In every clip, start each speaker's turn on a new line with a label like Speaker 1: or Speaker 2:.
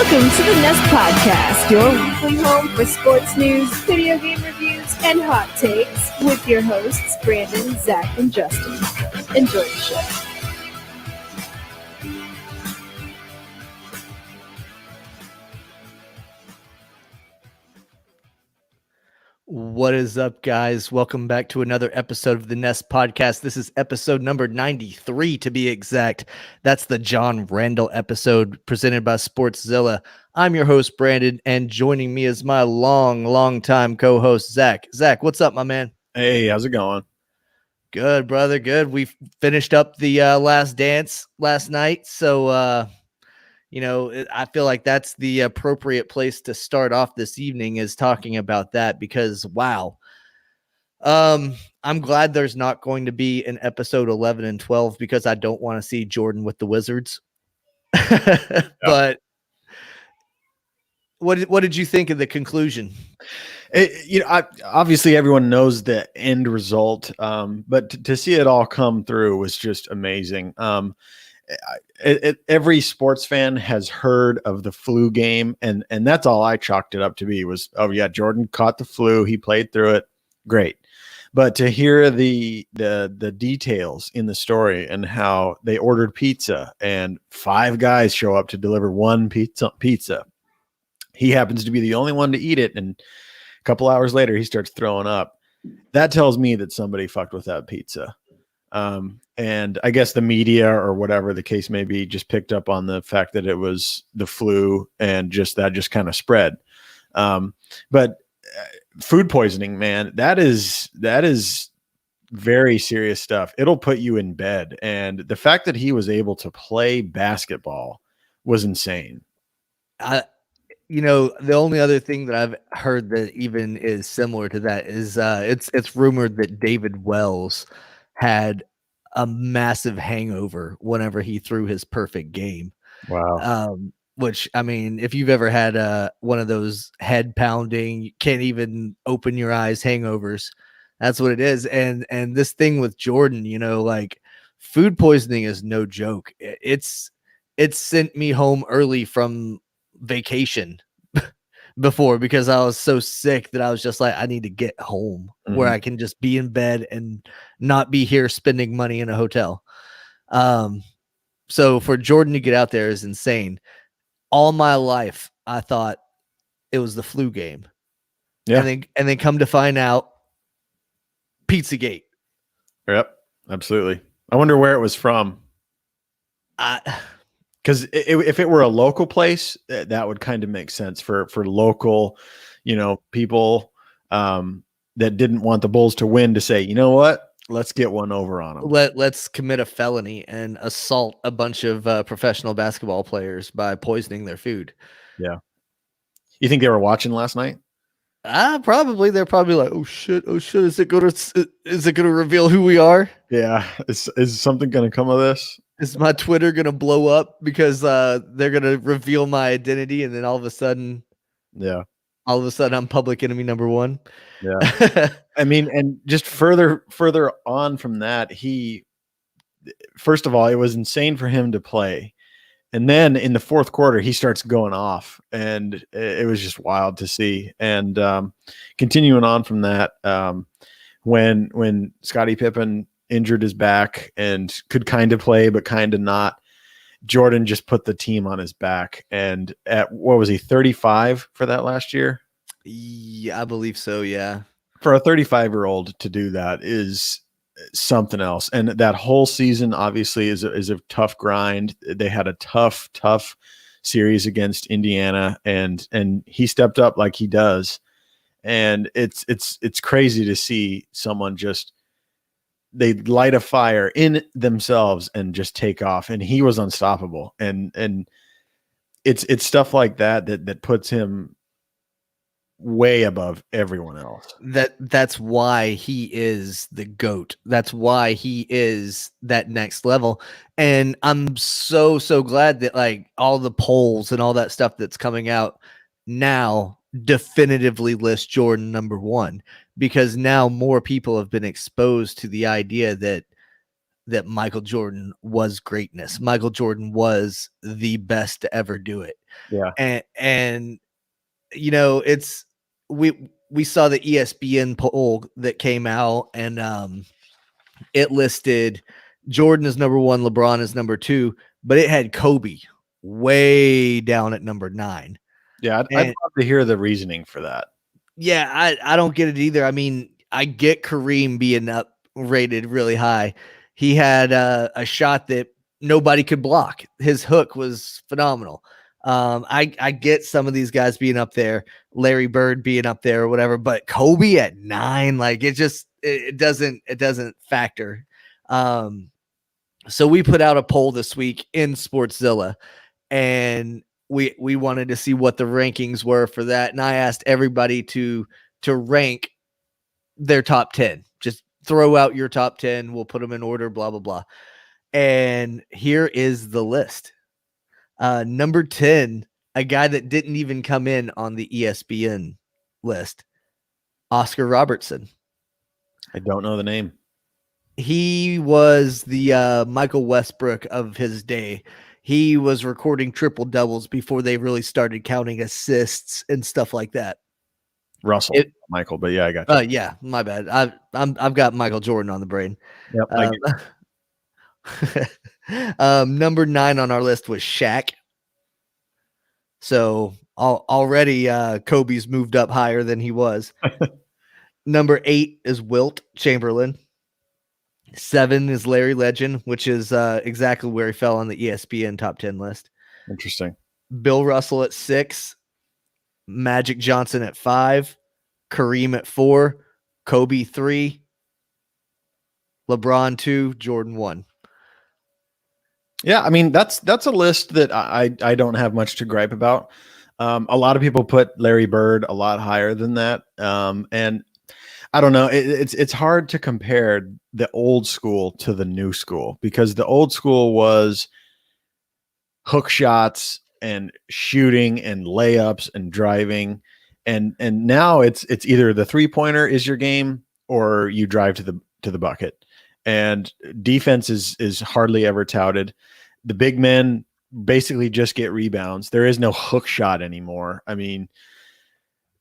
Speaker 1: Welcome to the Nest Podcast, your weekly home for sports news, video game reviews, and hot takes with your hosts, Brandon, Zach, and Justin. Enjoy the show.
Speaker 2: What is up, guys? Welcome back to another episode of the Nest Podcast. This is episode number 93 to be exact. That's the John Randall episode presented by Sportszilla. I'm your host, Brandon, and joining me is my long time co-host, Zach. Zach, what's up, my man?
Speaker 3: Hey, how's it going?
Speaker 2: Good, brother. Good. We finished up the Last Dance last night, so I feel like that's the appropriate place to start off this evening is talking about that because, wow. I'm glad there's not going to be an episode 11 and 12 because I don't want to see Jordan with the Wizards. But what did you think of the conclusion?
Speaker 3: Obviously everyone knows the end result, but to see it all come through was just amazing. Every sports fan has heard of the flu game, and that's all I chalked it up to be was, oh yeah, Jordan caught the flu, he played through it, great. But to hear the details in the story and how they ordered pizza and 5 guys show up to deliver one pizza, he happens to be the only one to eat it, and a couple hours later he starts throwing up. That tells me that somebody fucked with that pizza. And I guess the media or whatever the case may be just picked up on the fact that it was the flu and just kind of spread. But food poisoning, man, that is very serious stuff. It'll put you in bed. And the fact that he was able to play basketball was insane.
Speaker 2: The only other thing that I've heard that even is similar to that is it's rumored that David Wells had a massive hangover whenever he threw his perfect game.
Speaker 3: Wow.
Speaker 2: Which, I mean, if you've ever had one of those head pounding, you can't even open your eyes hangovers, that's what it is. And this thing with Jordan, like food poisoning is no joke. It's sent me home early from vacation before because I was so sick that I was just like, I need to get home where I can just be in bed and not be here spending money in a hotel. So for Jordan to get out there is insane. All my life, I thought it was the flu game. Yeah. And then come to find out Pizzagate.
Speaker 3: Yep. Absolutely. I wonder where it was from. Because if it were a local place, that would kind of make sense for local, people that didn't want the Bulls to win to say, you know what, let's get one over on them.
Speaker 2: Let's commit a felony and assault a bunch of professional basketball players by poisoning their food.
Speaker 3: Yeah. You think they were watching last night?
Speaker 2: Probably. They're probably like, oh shit. Is it going to reveal who we are?
Speaker 3: Yeah. Is something going to come of this?
Speaker 2: Is my Twitter going to blow up because they're going to reveal my identity and then all of a sudden I'm public enemy number 1?
Speaker 3: Yeah. I mean, and just further on from that, first of all, it was insane for him to play. And then in the fourth quarter, he starts going off and it was just wild to see. And continuing on from that, when Scottie Pippen injured his back and could kind of play, but kind of not, Jordan just put the team on his back. And at, what was he, 35 for that last year?
Speaker 2: Yeah, I believe so. Yeah.
Speaker 3: For a 35-year-old to do that is something else. And that whole season obviously is a tough grind. They had a tough series against Indiana and he stepped up like he does. And it's crazy to see someone just, they light a fire in themselves and just take off. And he was unstoppable. And it's stuff like that puts him way above everyone else.
Speaker 2: That's why he is the GOAT. That's why he is that next level. And I'm so glad that like all the polls and all that stuff that's coming out now definitively list Jordan number 1, because now more people have been exposed to the idea that that Michael Jordan was greatness. Michael Jordan was the best to ever do it.
Speaker 3: Yeah.
Speaker 2: And you know, we saw the ESPN poll that came out, and it listed Jordan as number 1, LeBron as number 2, but it had Kobe way down at number 9.
Speaker 3: Yeah, I'd love to hear the reasoning for that.
Speaker 2: Yeah, I don't get it either. I mean, I get Kareem being up rated really high. He had a shot that nobody could block. His hook was phenomenal. I get some of these guys being up there, Larry Bird being up there or whatever, but Kobe at 9, like it doesn't factor. So we put out a poll this week in Sportszilla, and we wanted to see what the rankings were for that, and I asked everybody to rank their top 10. Just throw out your top 10. We'll put them in order, blah, blah, blah. And here is the list. Number 10, a guy that didn't even come in on the ESPN list, Oscar Robertson.
Speaker 3: I don't know the name.
Speaker 2: He was the Michael Westbrook of his day. He was recording triple doubles before they really started counting assists and stuff like that.
Speaker 3: Michael, but yeah, I got you.
Speaker 2: Yeah, my bad. I've got Michael Jordan on the brain.
Speaker 3: Yep.
Speaker 2: Number 9 on our list was Shaq. So already Kobe's moved up higher than he was. Number 8 is Wilt Chamberlain. 7 is Larry Legend, which is exactly where he fell on the ESPN top 10 list.
Speaker 3: Interesting.
Speaker 2: Bill Russell at 6, Magic Johnson at 5, Kareem at 4, Kobe 3, LeBron 2, Jordan 1.
Speaker 3: Yeah, I mean that's a list that I don't have much to gripe about. A lot of people put Larry Bird a lot higher than that, and I don't know. It's hard to compare the old school to the new school, because the old school was hook shots and shooting and layups and driving, and now it's either the 3-pointer is your game or you drive to the bucket. And defense is hardly ever touted. The big men basically just get rebounds. There is no hook shot anymore. I mean,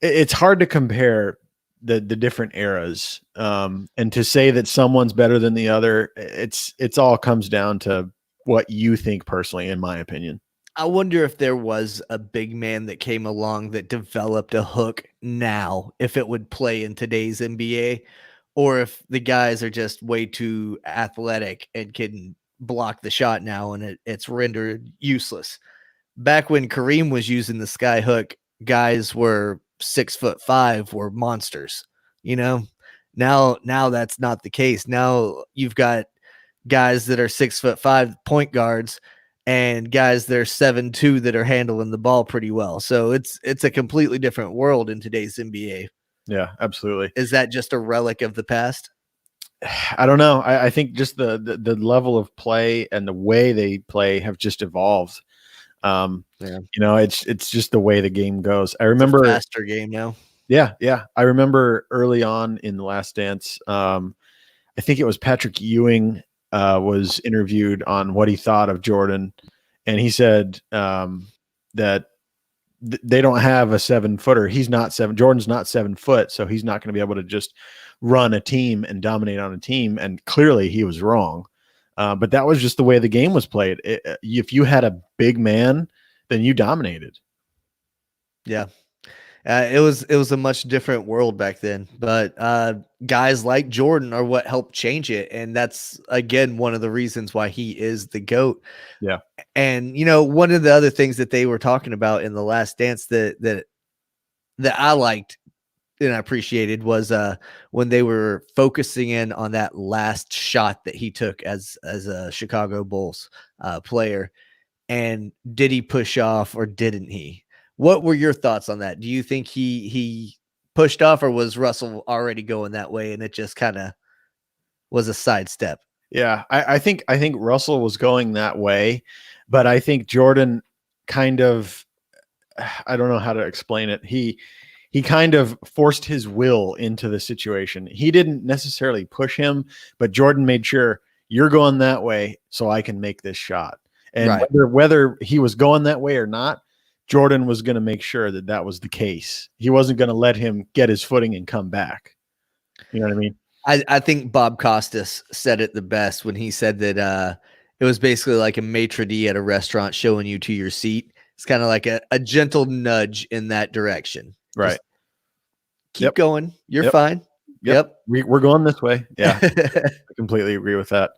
Speaker 3: it's hard to compare the different eras. And to say that someone's better than the other, it's all comes down to what you think personally, in my opinion.
Speaker 2: I wonder if there was a big man that came along that developed a hook now, if it would play in today's NBA, or if the guys are just way too athletic and can block the shot now and it's rendered useless. Back when Kareem was using the sky hook, guys were 6'5", were monsters. You know, now that's not the case. Now you've got guys that are 6'5" point guards and guys that are 7'2" that are handling the ball pretty well. So it's a completely different world in today's NBA.
Speaker 3: Yeah, absolutely.
Speaker 2: Is that just a relic of the past?
Speaker 3: I don't know. I think just the level of play and the way they play have just evolved. You know, it's just the way the game goes. I remember
Speaker 2: it's a faster game now.
Speaker 3: Yeah. I remember early on in The Last Dance. I think it was Patrick Ewing was interviewed on what he thought of Jordan, and he said that they don't have a 7-footer. He's not 7. Jordan's not 7 foot, so he's not going to be able to just run a team and dominate on a team. And clearly, he was wrong. But that was just the way the game was played. If you had a big man, then you dominated.
Speaker 2: Yeah. It was a much different world back then, but guys like Jordan are what helped change it. And that's, again, one of the reasons why he is the GOAT.
Speaker 3: Yeah.
Speaker 2: And, you know, one of the other things that they were talking about in The Last Dance that I liked and I appreciated was when they were focusing in on that last shot that he took as a Chicago Bulls player. And did he push off or didn't he? What were your thoughts on that? Do you think he pushed off, or was Russell already going that way and it just kind of was a sidestep?
Speaker 3: Yeah, I think Russell was going that way, but I think Jordan kind of, I don't know how to explain it. He kind of forced his will into the situation. He didn't necessarily push him, but Jordan made sure you're going that way so I can make this shot. And
Speaker 2: Right.
Speaker 3: whether he was going that way or not, Jordan was going to make sure that that was the case. He wasn't going to let him get his footing and come back. You know what I mean?
Speaker 2: I think Bob Costas said it the best when he said that it was basically like a maitre d' at a restaurant showing you to your seat. It's kind of like a gentle nudge in that direction.
Speaker 3: Right.
Speaker 2: Just keep going. You're
Speaker 3: Yep.
Speaker 2: fine. Yep.
Speaker 3: We're going this way. Yeah. I completely agree with that.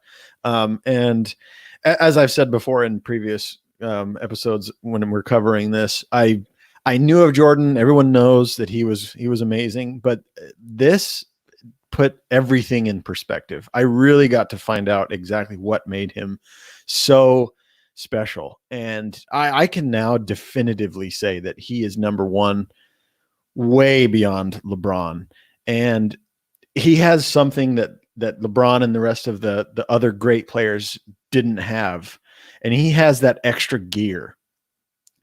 Speaker 3: And as I've said before in previous episodes, when we're covering this, I knew of Jordan. Everyone knows that he was amazing, but this put everything in perspective. I really got to find out exactly what made him so special. And I can now definitively say that he is number one, way beyond LeBron. And he has something that LeBron and the rest of the other great players didn't have. And he has that extra gear.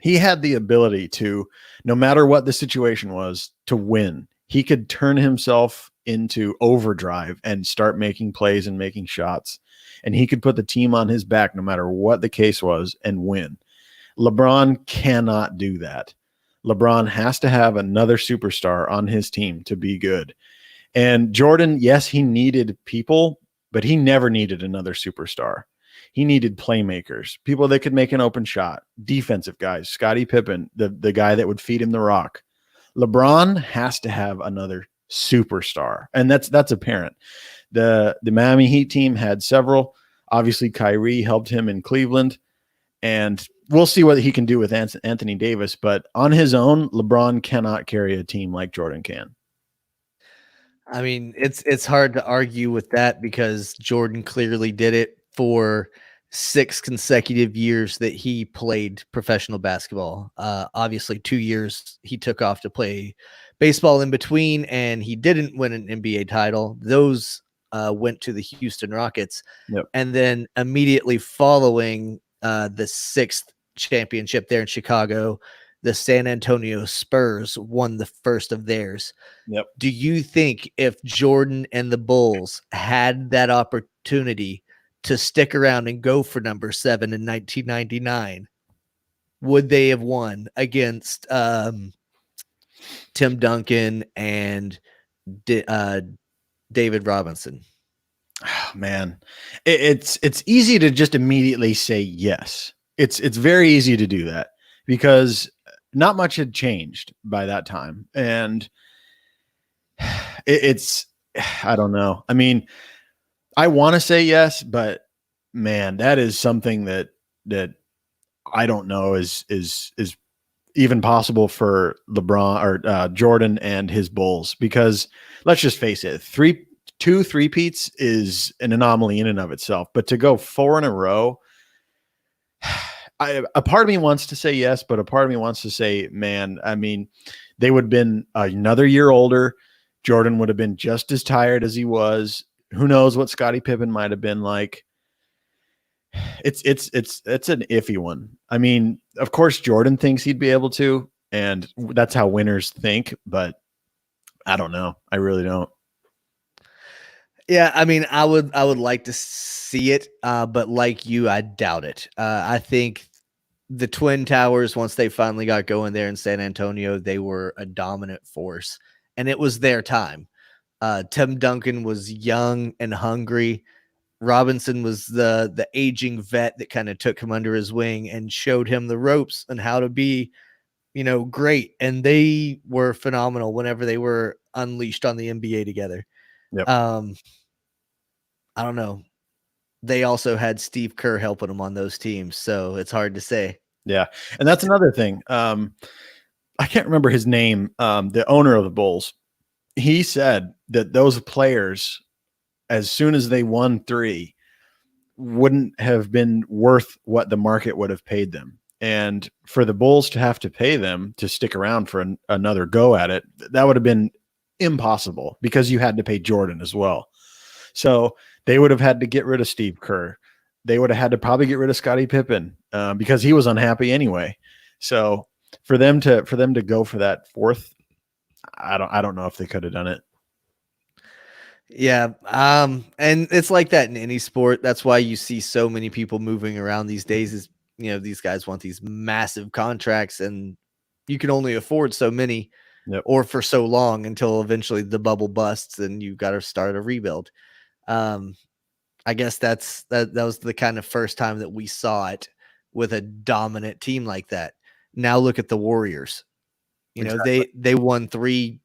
Speaker 3: He had the ability to, no matter what the situation was, to win. He could turn himself into overdrive and start making plays and making shots. And he could put the team on his back no matter what the case was and win. LeBron cannot do that. LeBron has to have another superstar on his team to be good. And Jordan, yes, he needed people, but he never needed another superstar. He needed playmakers, people that could make an open shot, defensive guys, Scottie Pippen, the guy that would feed him the rock. LeBron has to have another superstar, and that's apparent. The Miami Heat team had several. Obviously, Kyrie helped him in Cleveland, and we'll see what he can do with Anthony Davis. But on his own, LeBron cannot carry a team like Jordan can.
Speaker 2: I mean, it's hard to argue with that because Jordan clearly did it for 6 consecutive years that he played professional basketball. Obviously 2 years he took off to play baseball in between, and he didn't win an NBA title. Those went to the Houston Rockets.
Speaker 3: Yep.
Speaker 2: And then immediately following the 6th championship there in Chicago, the San Antonio Spurs won the first of theirs.
Speaker 3: Yep.
Speaker 2: Do you think if Jordan and the Bulls had that opportunity to stick around and go for number 7 in 1999, would they have won against Tim Duncan and David Robinson?
Speaker 3: Oh, man, it's easy to just immediately say yes. It's very easy to do that because not much had changed by that time. And it's I don't know. I mean, I want to say yes, but man, that is something that I don't know is even possible for LeBron or Jordan and his Bulls, because let's just face it, 2 3-peats is an anomaly in and of itself, but to go 4 in a row, a part of me wants to say yes, but a part of me wants to say, man, I mean, they would have been another year older. Jordan would have been just as tired as he was. Who knows what Scottie Pippen might have been like. It's an iffy one. I mean, of course, Jordan thinks he'd be able to, and that's how winners think, but I don't know. I really don't.
Speaker 2: Yeah, I mean, I would like to see it, but like you, I doubt it. I think the Twin Towers, once they finally got going there in San Antonio, they were a dominant force, and it was their time. Tim Duncan was young and hungry. Robinson was the aging vet that kind of took him under his wing and showed him the ropes and how to be, great. And they were phenomenal whenever they were unleashed on the NBA together.
Speaker 3: Yep.
Speaker 2: I don't know. They also had Steve Kerr helping them on those teams, so it's hard to say.
Speaker 3: Yeah, and that's another thing. I can't remember his name. The owner of the Bulls, he said that those players, as soon as they won 3, wouldn't have been worth what the market would have paid them. And for the Bulls to have to pay them to stick around for another go at it, that would have been impossible because you had to pay Jordan as well. So they would have had to get rid of Steve Kerr. They would have had to probably get rid of Scottie Pippen because he was unhappy anyway. So for them to go for that 4th, I don't know if they could have done it.
Speaker 2: Yeah. And it's like that in any sport. That's why you see so many people moving around these days is, these guys want these massive contracts and you can only afford so many
Speaker 3: Yep.
Speaker 2: or for so long until eventually the bubble busts and you've got to start a rebuild. I guess that was the kind of first time that we saw it with a dominant team like that. Now look at the Warriors.
Speaker 3: Exactly.
Speaker 2: They won 3-4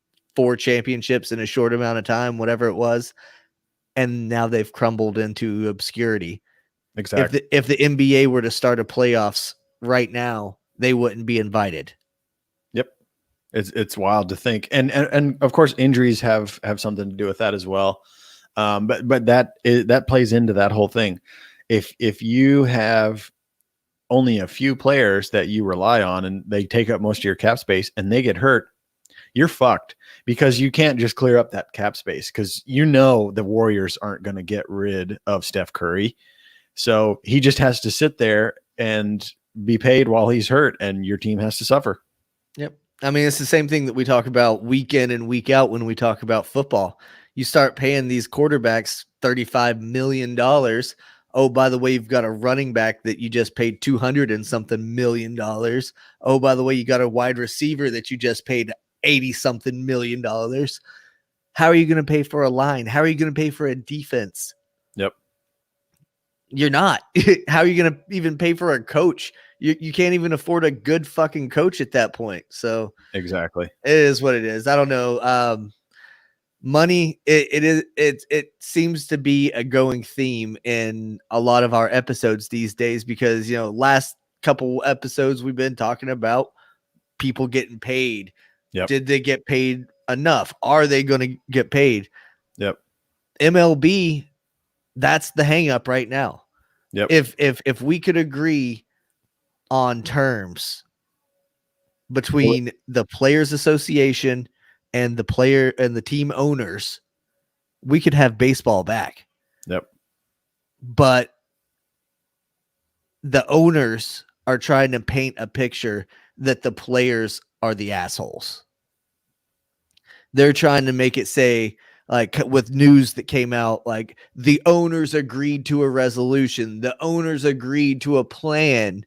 Speaker 2: championships in a short amount of time, whatever it was, and now they've crumbled into obscurity.
Speaker 3: Exactly.
Speaker 2: If the NBA were to start a playoffs right now, they wouldn't be invited.
Speaker 3: Yep. It's wild to think. And of course injuries have something to do with that as well. But that plays into that whole thing. If you have only a few players that you rely on and they take up most of your cap space and they get hurt, you're fucked because you can't just clear up that cap space because the Warriors aren't going to get rid of Steph Curry. So he just has to sit there and be paid while he's hurt and your team has to suffer.
Speaker 2: Yep. I mean, it's the same thing that we talk about week in and week out when we talk about football. You start paying these quarterbacks $35 million. Oh, by the way, you've got a running back that you just paid 200 and something million dollars. Oh, by the way, you got a wide receiver that you just paid 80 something million dollars. How are you going to pay for a line? How are you going to pay for a defense?
Speaker 3: Yep.
Speaker 2: You're not. How are you going to even pay for a coach? You can't even afford a good fucking coach at that point. So
Speaker 3: exactly,
Speaker 2: it is what it is. I don't know. Money, it seems to be a going theme in a lot of our episodes these days because last couple episodes we've been talking about people getting paid.
Speaker 3: Yep.
Speaker 2: Did they get paid enough? Are they going to get paid?
Speaker 3: Yep.
Speaker 2: MLB, that's the hang up right now.
Speaker 3: Yep.
Speaker 2: If we could agree on terms between the Players Association and the player and the team owners, we could have baseball back.
Speaker 3: Yep.
Speaker 2: But the owners are trying to paint a picture that the players are the assholes. They're trying to make it say, like with news that came out, like the owners agreed to a resolution. The owners agreed to a plan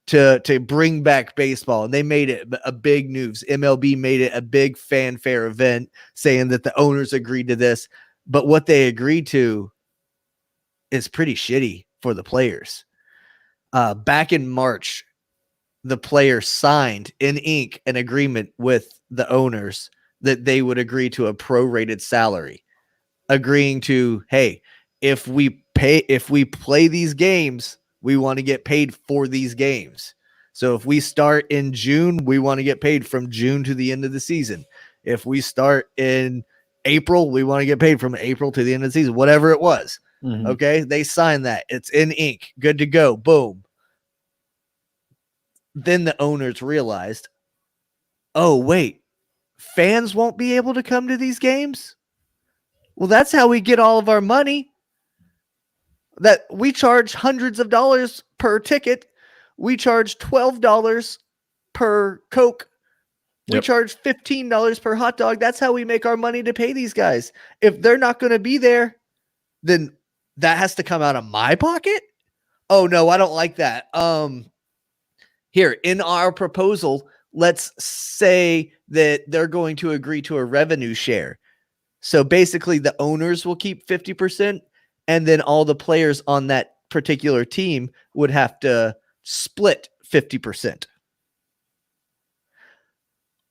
Speaker 2: to bring back baseball, and they made it a big news. MLB made it a big fanfare event saying that the owners agreed to this, but what they agreed to is pretty shitty for the players. Back in March, the players signed in ink an agreement with the owners that they would agree to a prorated salary, agreeing to, hey, if we play these games, we want to get paid for these games. So if we start in June, we want to get paid from June to the end of the season. If we start in April, we want to get paid from April to the end of the season, whatever it was.
Speaker 3: Mm-hmm.
Speaker 2: Okay. They signed that. It's in ink. Good to go. Boom. Then the owners realized, oh, wait, fans won't be able to come to these games? Well, that's how we get all of our money. That we charge hundreds of dollars per ticket. We charge $12 per Coke. We charge $15 per hot dog. That's how we make our money to pay these guys. If they're not going to be there, then that has to come out of my pocket? Oh, no, I don't like that. Here, in our proposal, let's say that they're going to agree to a revenue share. So basically, the owners will keep 50%, and then all the players on that particular team would have to split 50%.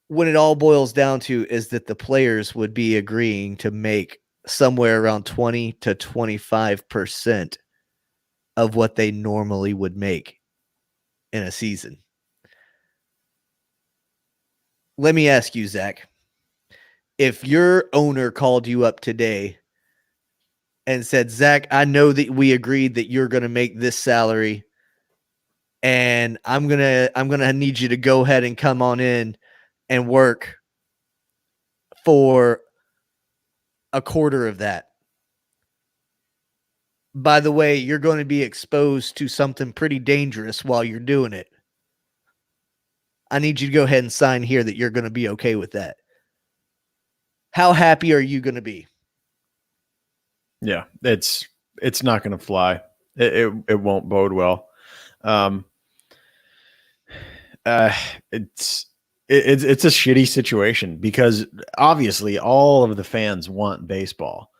Speaker 2: When it all boils down to is that the players would be agreeing to make somewhere around 20 to 25% of what they normally would make in a season. Let me ask you, Zach, if your owner called you up today and said, Zach, I know that we agreed that you're going to make this salary, and I'm going to need you to go ahead and come on in and work for a quarter of that. By the way, you're going to be exposed to something pretty dangerous while you're doing it. I need you to go ahead and sign here that you're going to be okay with that. How happy are you going to be?
Speaker 3: Yeah, it's not going to fly. It won't bode well. Um, uh, it's it's a shitty situation because obviously all of the fans want baseball,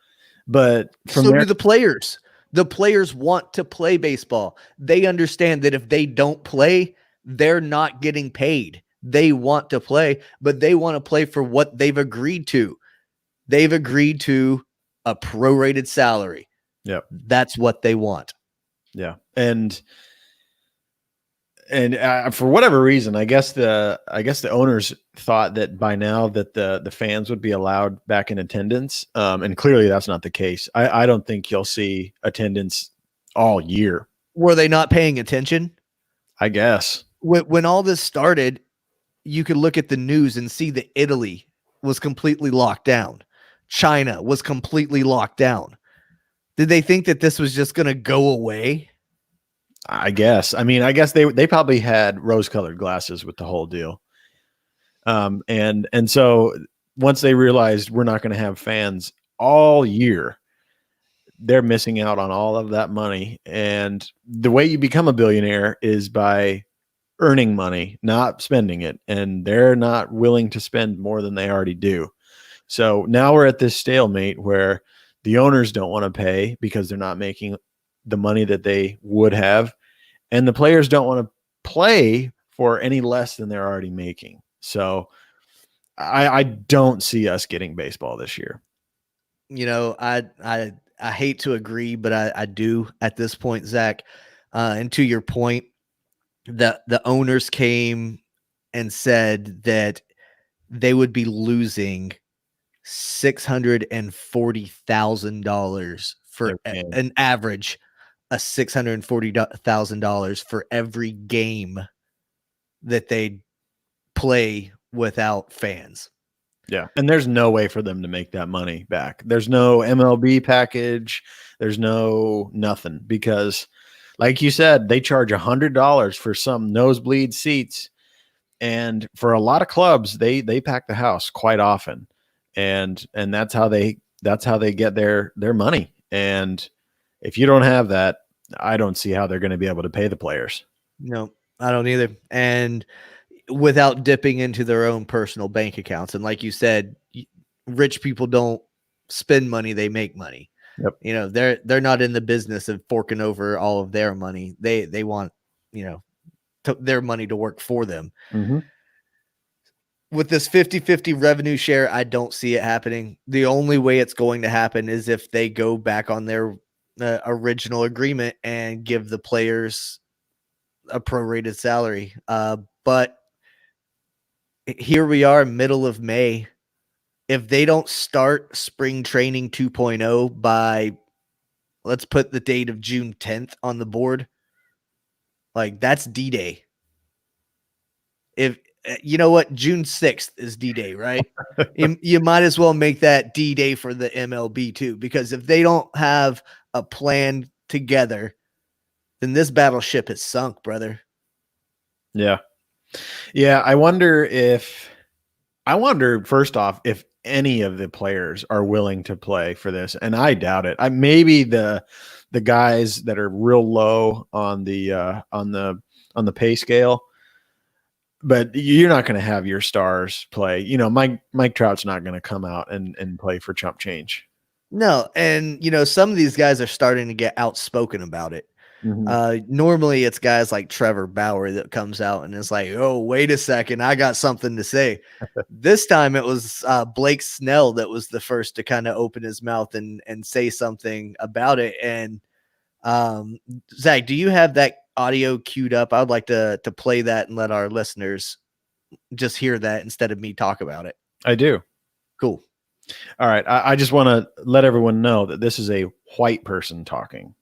Speaker 3: but from
Speaker 2: So
Speaker 3: there,
Speaker 2: do the players. The players want to play baseball. They understand that if they don't play, they're not getting paid. They want to play, but they want to play for what they've agreed to. They've agreed to a prorated salary.
Speaker 3: yeah,
Speaker 2: That's what they want.
Speaker 3: yeah, and for whatever reason, I guess the owners thought that by now that the fans would be allowed back in attendance, and clearly that's not the case. I don't think you'll see attendance all year.
Speaker 2: Were they not paying attention?
Speaker 3: I guess.
Speaker 2: When all this started, you could look at the news and see that Italy was completely locked down. China was completely locked down. Did they think that this was just going to go away?
Speaker 3: I guess. I mean, I guess they probably had rose-colored glasses with the whole deal. And so once they realized we're not going to have fans all year, they're missing out on all of that money. And the way you become a billionaire is by earning money, not spending it. And they're not willing to spend more than they already do. So now we're at this stalemate where the owners don't want to pay because they're not making the money that they would have. And the players don't want to play for any less than they're already making. So I don't see us getting baseball this year.
Speaker 2: You know, I hate to agree, but I do at this point, Zach. And to your point, the owners came and said that they would be losing $640,000 for an average, $640,000 for every game that they play without fans.
Speaker 3: Yeah. And there's no way for them to make that money back. There's no MLB package. There's no nothing because like you said, they charge $100 for some nosebleed seats. And for a lot of clubs, they pack the house quite often. And that's how they get their money. And if you don't have that, I don't see how they're going to be able to pay the players.
Speaker 2: No, I don't either. And without dipping into their own personal bank accounts. And like you said, rich people don't spend money, they make money.
Speaker 3: Yep.
Speaker 2: You know, they're not in the business of forking over all of their money. They want, you know, their money to work for them.
Speaker 3: Mm-hmm.
Speaker 2: With this 50-50 revenue share, I don't see it happening. The only way it's going to happen is if they go back on their original agreement and give the players a prorated salary. But here we are, middle of May. If they don't start spring training 2.0 by, let's put the date of June 10th on the board, like that's D-Day. If you know what, June 6th is D-Day, right? you might as well make that D-Day for the MLB too, because if they don't have a plan together, then this battleship has sunk, brother.
Speaker 3: Yeah. Yeah. I wonder first off, if any of the players are willing to play for this. And I doubt it. Maybe the guys that are real low on the pay scale, but you're not going to have your stars play. You know, Mike Trout's not going to come out and play for chump change.
Speaker 2: No. And, you know, some of these guys are starting to get outspoken about it. Mm-hmm. Normally it's guys like Trevor Bauer that comes out and is like, oh, wait a second, I got something to say. This time it was Blake Snell that was the first to kind of open his mouth and say something about it. And Zach, do you have that audio queued up? I would like to play that and let our listeners just hear that instead of me talk about it.
Speaker 3: I do.
Speaker 2: Cool.
Speaker 3: All right. I just want to let everyone know that this is a white person talking.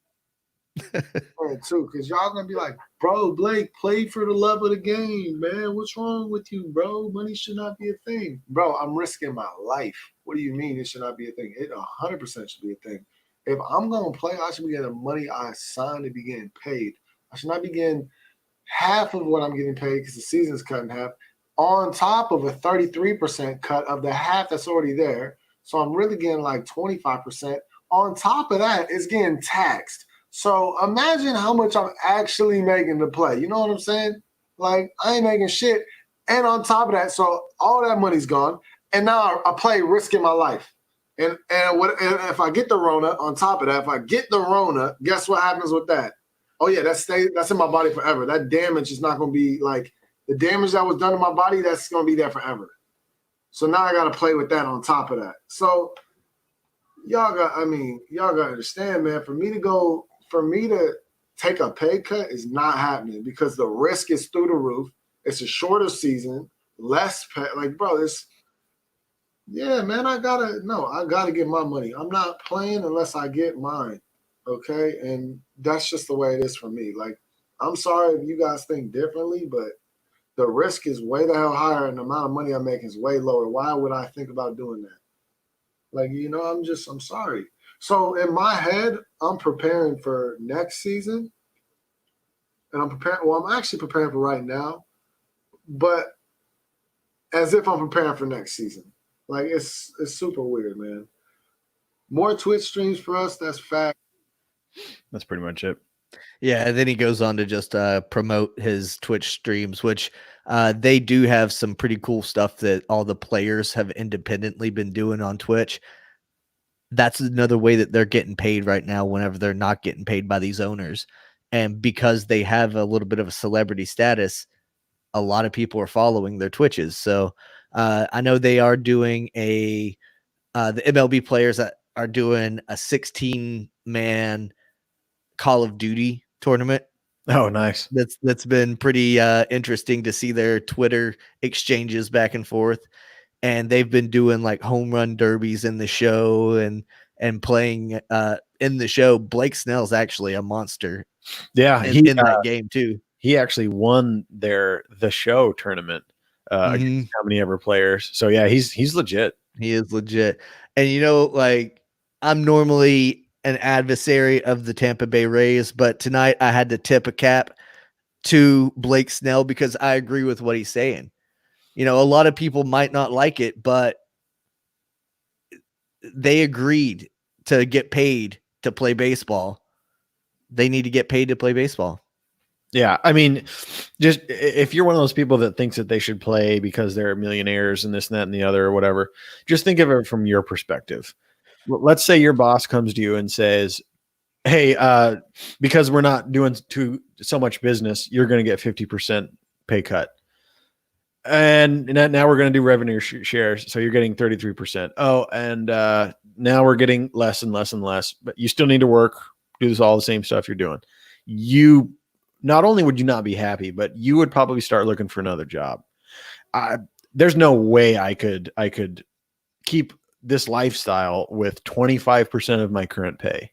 Speaker 4: Too, because y'all gonna be like, bro, Blake, play for the love of the game, man. What's wrong with you, bro? Money should not be a thing. Bro, I'm risking my life. What do you mean it should not be a thing? It 100% should be a thing. If I'm gonna play, I should be getting the money I signed to be getting paid. I should not be getting half of what I'm getting paid because the season's cut in half, on top of a 33% cut of the half that's already there. So I'm really getting like 25%, on top of that, it's getting taxed. So imagine how much I'm actually making to play. You know what I'm saying? Like, I ain't making shit. And on top of that, so all that money's gone. And now I play risking my life. And if I get the Rona, on top of that, if I get the Rona, guess what happens with that? Oh yeah, that's in my body forever. That damage is not going to be like the damage that was done to my body. That's going to be there forever. So now I got to play with that on top of that. So y'all got to understand, man. For me to take a pay cut is not happening because the risk is through the roof. It's a shorter season, less pay. Like, bro, yeah, man. I gotta get my money. I'm not playing unless I get mine. Okay, and that's just the way it is for me. Like, I'm sorry if you guys think differently, but the risk is way the hell higher and the amount of money I'm making is way lower. Why would I think about doing that? Like, I'm sorry. So in my head, I'm preparing for next season. And I'm actually preparing for right now, but as if I'm preparing for next season. Like, it's super weird, man. More Twitch streams for us, that's fact.
Speaker 3: That's pretty much it.
Speaker 2: Yeah, and then he goes on to just promote his Twitch streams, which they do have some pretty cool stuff that all the players have independently been doing on Twitch. That's another way that they're getting paid right now whenever they're not getting paid by these owners. And because they have a little bit of a celebrity status, a lot of people are following their Twitches. So I know they are doing the MLB players that are doing a 16-man Call of Duty tournament.
Speaker 3: Oh, nice.
Speaker 2: That's been pretty interesting to see their Twitter exchanges back and forth. And they've been doing like home run derbies in the show and playing in the show. Blake Snell's actually a monster.
Speaker 3: Yeah,
Speaker 2: in that game too.
Speaker 3: He actually won the show tournament against how many ever players. So yeah, he's legit.
Speaker 2: He is legit. And like, I'm normally an adversary of the Tampa Bay Rays, but tonight I had to tip a cap to Blake Snell because I agree with what he's saying. A lot of people might not like it, but they agreed to get paid to play baseball. They need to get paid to play baseball.
Speaker 3: Yeah. I mean, just if you're one of those people that thinks that they should play because they're millionaires and this and that and the other or whatever, just think of it from your perspective. Let's say your boss comes to you and says, hey, because we're not doing so much business, you're going to get 50% pay cut. And now we're going to do revenue shares. So you're getting 33%. Oh, and now we're getting less and less and less, but you still need to work, do this all the same stuff you're doing. You not only would you not be happy, but you would probably start looking for another job. There's no way I could keep this lifestyle with 25% of my current pay.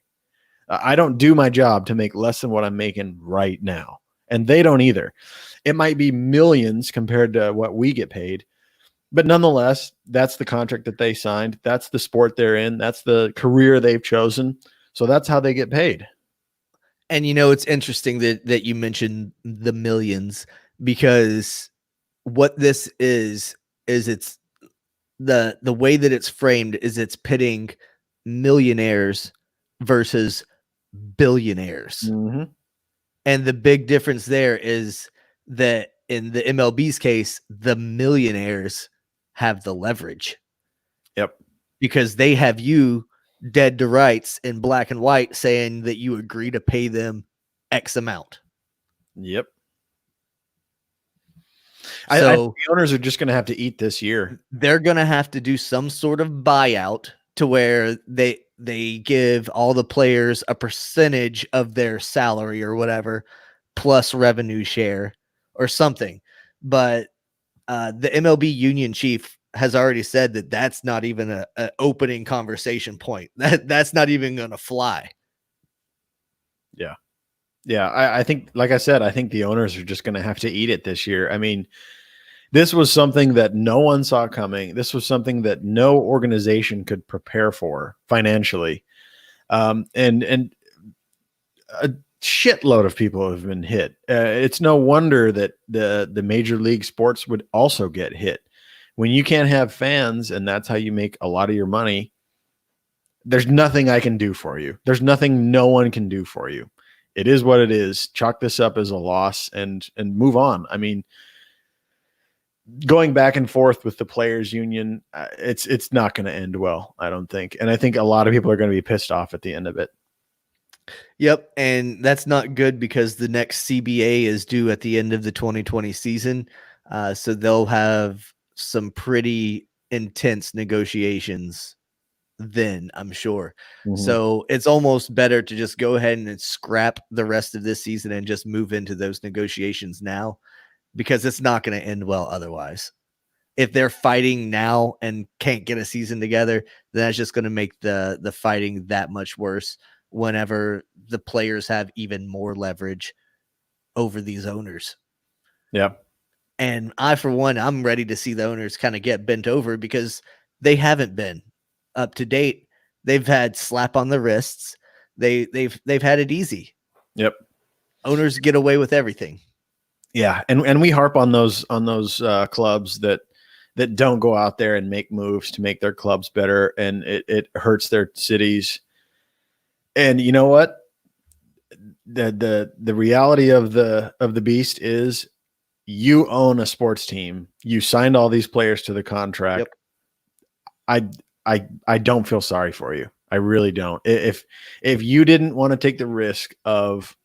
Speaker 3: I don't do my job to make less than what I'm making right now. And they don't either. It might be millions compared to what we get paid, but nonetheless, that's the contract that they signed. That's the sport they're in. That's the career they've chosen. So that's how they get paid.
Speaker 2: And it's interesting that you mentioned the millions, because what this is it's the way that it's framed is it's pitting millionaires versus billionaires.
Speaker 3: Mm-hmm.
Speaker 2: And the big difference there is that in the MLB's case, the millionaires have the leverage.
Speaker 3: Yep.
Speaker 2: Because they have you dead to rights in black and white saying that you agree to pay them X amount.
Speaker 3: Yep.
Speaker 2: So
Speaker 3: I think the owners are just going to have to eat this year.
Speaker 2: They're going to have to do some sort of buyout to where they give all the players a percentage of their salary or whatever, plus revenue share or something. But the MLB union chief has already said that that's not even an opening conversation point. That's not even going to fly.
Speaker 3: Yeah. Yeah. I think, like I said, I think the owners are just going to have to eat it this year. I mean, this was something that no one saw coming. This was something that no organization could prepare for financially. And a shitload of people have been hit. It's no wonder that the major league sports would also get hit. When you can't have fans and that's how you make a lot of your money, there's nothing I can do for you. There's nothing no one can do for you. It is what it is. Chalk this up as a loss and move on. I mean, going back and forth with the players union, it's not going to end well, I don't think. And I think a lot of people are going to be pissed off at the end of it.
Speaker 2: Yep, and that's not good because the next CBA is due at the end of the 2020 season. So they'll have some pretty intense negotiations then, I'm sure.
Speaker 3: Mhm.
Speaker 2: So it's almost better to just go ahead and scrap the rest of this season and just move into those negotiations now, because it's not going to end well otherwise. If they're fighting now and can't get a season together, then that's just going to make the fighting that much worse whenever the players have even more leverage over these owners.
Speaker 3: Yeah.
Speaker 2: And I, for one, I'm ready to see the owners kind of get bent over because they haven't been up to date. They've had slap on the wrists. They've had it easy.
Speaker 3: Yep.
Speaker 2: Owners get away with everything.
Speaker 3: Yeah, and we harp on those clubs that don't go out there and make moves to make their clubs better, and it hurts their cities. And you know what? The reality of the beast is you own a sports team. You signed all these players to the contract. Yep. I don't feel sorry for you. I really don't. If you didn't want to take the risk of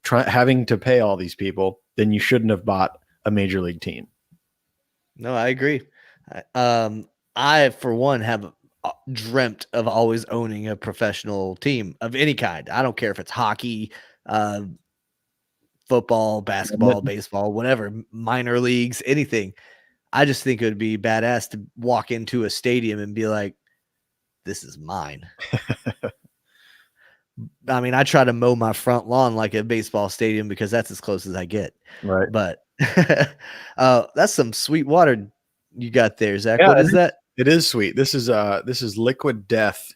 Speaker 3: having to pay all these people, then you shouldn't have bought a major league team.
Speaker 2: No, I agree. I, for one, have dreamt of always owning a professional team of any kind. I don't care if it's hockey, football, basketball, baseball, whatever, minor leagues, anything. I just think it would be badass to walk into a stadium and be like, this is mine. I mean, I try to mow my front lawn like a baseball stadium because that's as close as I get.
Speaker 3: Right.
Speaker 2: But that's some sweet water you got there, Zach. Yeah, what is that?
Speaker 3: It is sweet. This is Liquid Death.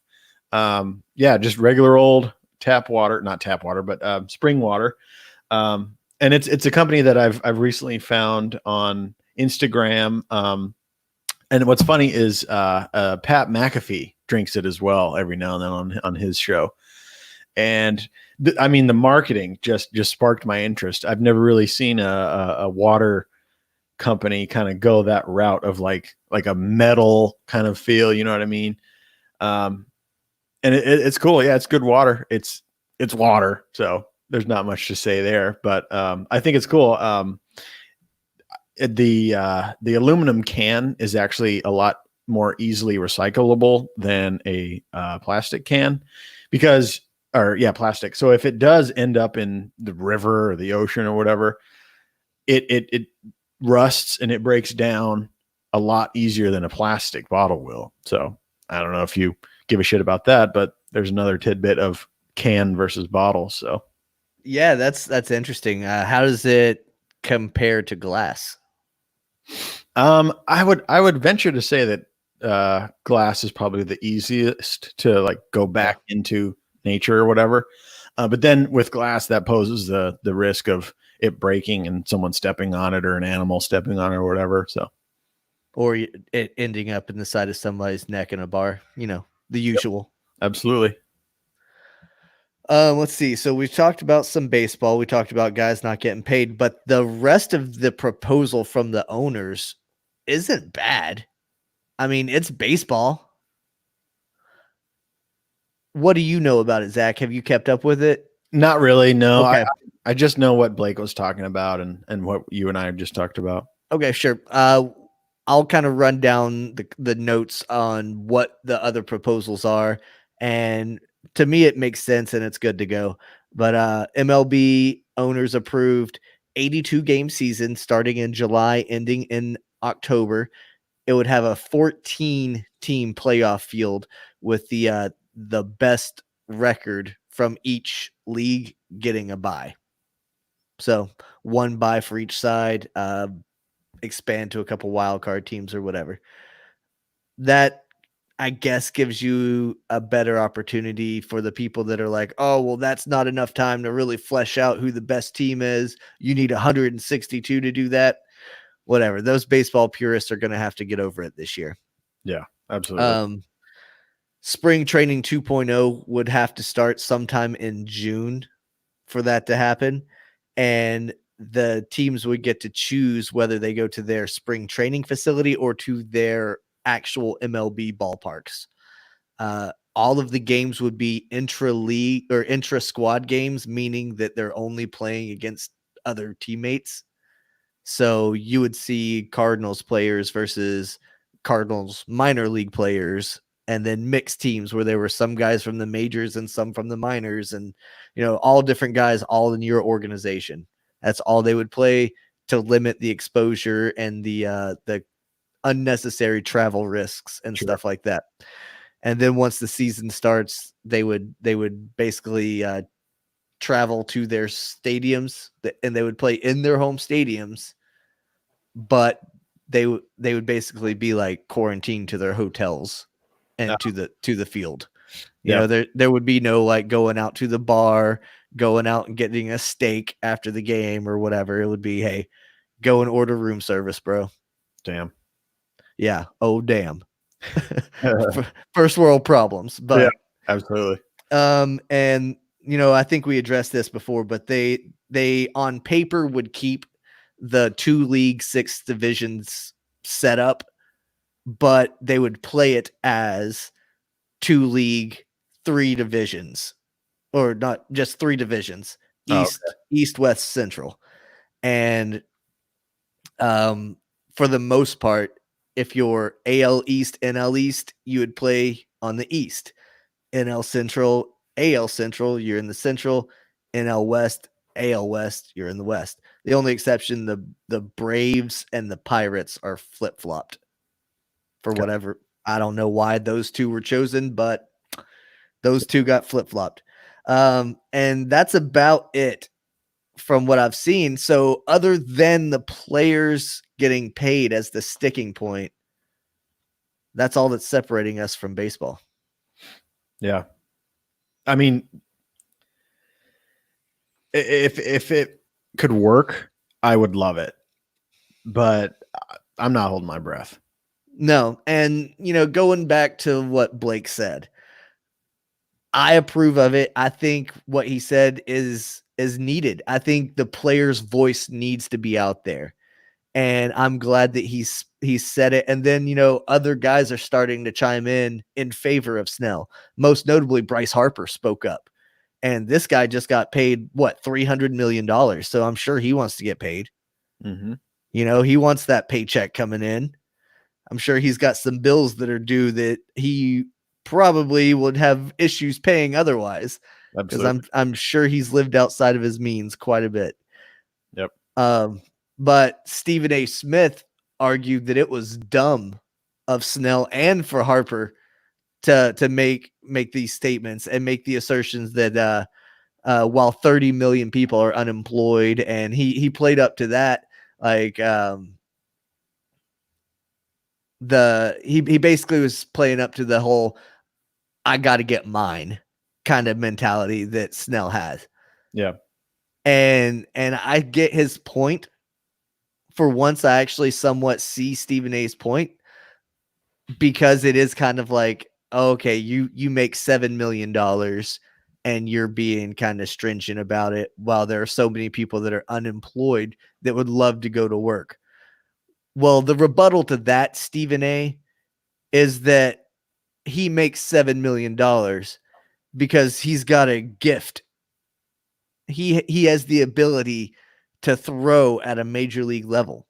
Speaker 3: Just regular old tap water, not tap water, but spring water. And it's a company that I've recently found on Instagram. And what's funny is Pat McAfee drinks it as well every now and then on his show. And I mean, the marketing just sparked my interest. I've never really seen a water company kind of go that route of like a metal kind of feel, you know what I mean? And it's cool. Yeah, it's good water. It's water. So there's not much to say there, but I think it's cool. The aluminum can is actually a lot more easily recyclable than a plastic can plastic. So if it does end up in the river or the ocean or whatever, it rusts and it breaks down a lot easier than a plastic bottle will. So I don't know if you give a shit about that, but there's another tidbit of can versus bottle. So
Speaker 2: yeah, that's interesting. How does it compare to glass?
Speaker 3: I would venture to say that glass is probably the easiest to like go back into nature or whatever. But then with glass, that poses the risk of it breaking and someone stepping on it or an animal stepping on it or whatever. So,
Speaker 2: or it ending up in the side of somebody's neck in a bar, the usual.
Speaker 3: Yep. Absolutely.
Speaker 2: Let's see. So we've talked about some baseball. We talked about guys not getting paid, but the rest of the proposal from the owners isn't bad. I mean, it's baseball. What do you know about it, Zach? Have you kept up with it?
Speaker 3: Not really. No,
Speaker 2: okay.
Speaker 3: I just know what Blake was talking about and what you and I have just talked about.
Speaker 2: Okay, sure. I'll kind of run down the notes on what the other proposals are. And to me, it makes sense and it's good to go. But MLB owners approved 82 game season starting in July, ending in October. It would have a 14 team playoff field with the best record from each league getting a bye. So one bye for each side, expand to a couple wild card teams or whatever. That, I guess, gives you a better opportunity for the people that are like, oh, well, that's not enough time to really flesh out who the best team is. You need 162 to do that. Whatever. Those baseball purists are going to have to get over it this year.
Speaker 3: Yeah, absolutely.
Speaker 2: spring training 2.0 would have to start sometime in June for that to happen. And the teams would get to choose whether they go to their spring training facility or to their actual MLB ballparks. All of the games would be intra-league or intra-squad games, meaning that they're only playing against other teammates. So you would see Cardinals players versus Cardinals minor league players, and then mixed teams where there were some guys from the majors and some from the minors, and all different guys all in your organization. That's all they would play to limit the exposure and the unnecessary travel risks and stuff like that. And then once the season starts, they would basically travel to their stadiums, and they would play in their home stadiums, but they would basically be like quarantined to their hotels and to the field. There would be no like going out to the bar, going out and getting a steak after the game or whatever. It would be, hey, go and order room service, bro.
Speaker 3: Damn.
Speaker 2: Yeah. Oh, damn. First world problems, but
Speaker 3: yeah, absolutely.
Speaker 2: And I think we addressed this before, but they on paper would keep the 2 league 6 divisions set up, but they would play it as 2 league 3 divisions, or not just 3 divisions, East, West, Central. And for the most part, if you're AL East, NL East, you would play on the East. NL Central, AL Central, you're in the Central. NL West, AL West, you're in the West. The only exception, the Braves and the Pirates are flip-flopped for whatever. I don't know why those 2 were chosen, but those 2 got flip-flopped. And that's about it from what I've seen. So other than the players getting paid as the sticking point, that's all that's separating us from baseball.
Speaker 3: Yeah. I mean, if it could work, I would love it, but I'm not holding my breath.
Speaker 2: No. And, going back to what Blake said, I approve of it. I think what he said is needed. I think the player's voice needs to be out there. And I'm glad that he said it. And then, other guys are starting to chime in favor of Snell. Most notably, Bryce Harper spoke up. And this guy just got paid, $300 million. So I'm sure he wants to get paid.
Speaker 3: Mm-hmm.
Speaker 2: He wants that paycheck coming in. I'm sure he's got some bills that are due that he probably would have issues paying otherwise. Because I'm sure he's lived outside of his means quite a bit.
Speaker 3: Yep.
Speaker 2: But Stephen A. Smith argued that it was dumb of Snell and for Harper to make these statements and make the assertions that while 30 million people are unemployed, and he played up to that, like he basically was playing up to the whole I got to get mine kind of mentality that Snell has.
Speaker 3: Yeah. And
Speaker 2: I get his point. For once, I actually somewhat see Stephen A's point, because it is kind of like, okay, you make $7 million and you're being kind of stringent about it, while there are so many people that are unemployed that would love to go to work. Well, the rebuttal to that, Stephen A, is that he makes $7 million because he's got a gift. He has the ability to throw at a major league level.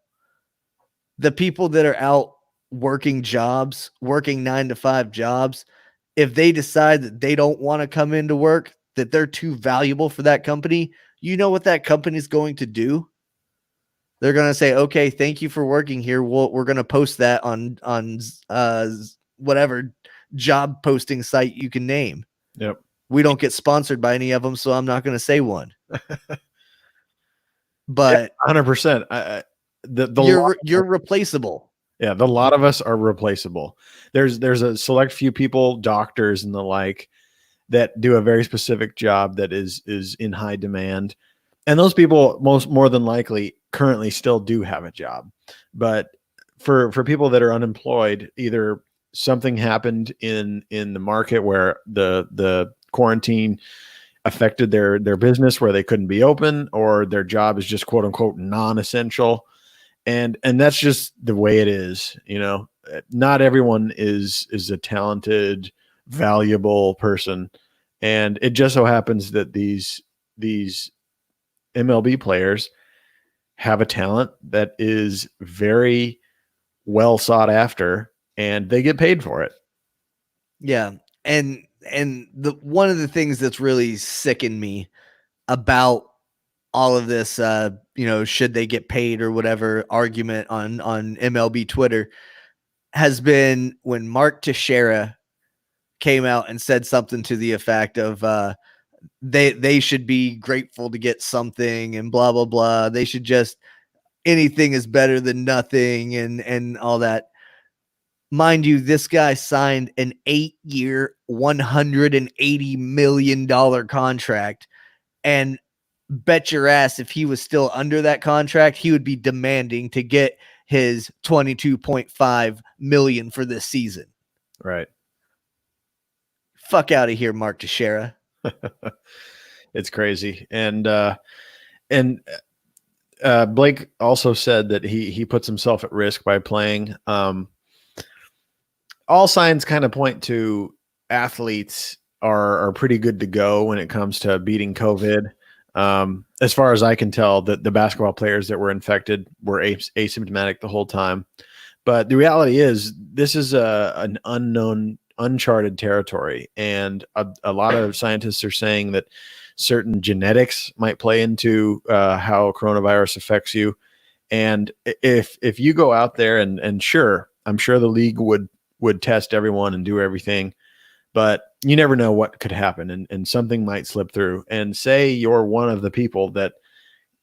Speaker 2: The people that are out working 9-to-5 jobs, if they decide that they don't want to come into work, that they're too valuable for that company, you know what that company is going to do? They're going to say, okay, thank you for working here. We're going to post that on whatever job posting site you can name.
Speaker 3: Yep.
Speaker 2: We don't get sponsored by any of them, so I'm not going to say one. But
Speaker 3: 100%.
Speaker 2: You're replaceable.
Speaker 3: Yeah, the lot of us are replaceable. There's a select few people, doctors and the like, that do a very specific job that is in high demand. And those people more than likely currently still do have a job. But for people that are unemployed, either something happened in the market where the quarantine affected their business where they couldn't be open, or their job is just quote unquote non-essential. And that's just the way it is. Not everyone is a talented, valuable person. And it just so happens that these MLB players have a talent that is very well sought after, and they get paid for it.
Speaker 2: Yeah. And the one of the things that's really sickened me about all of this, should they get paid or whatever argument on MLB Twitter has been when Mark Teixeira came out and said something to the effect of they should be grateful to get something and blah blah blah. They should just, anything is better than nothing and all that. Mind you, this guy signed an 8-year, $180 million contract, and bet your ass if he was still under that contract, he would be demanding to get his $22.5 million for this season.
Speaker 3: Right.
Speaker 2: Fuck out of here, Mark Teixeira.
Speaker 3: It's crazy. And Blake also said that he puts himself at risk by playing. All signs kind of point to athletes are pretty good to go when it comes to beating COVID. As far as I can tell, the basketball players that were infected were asymptomatic the whole time. But the reality is this is an unknown, uncharted territory. And a lot of scientists are saying that certain genetics might play into how coronavirus affects you. And if you go out there and sure, I'm sure the league would test everyone and do everything, but you never know what could happen, and something might slip through. And say you're one of the people that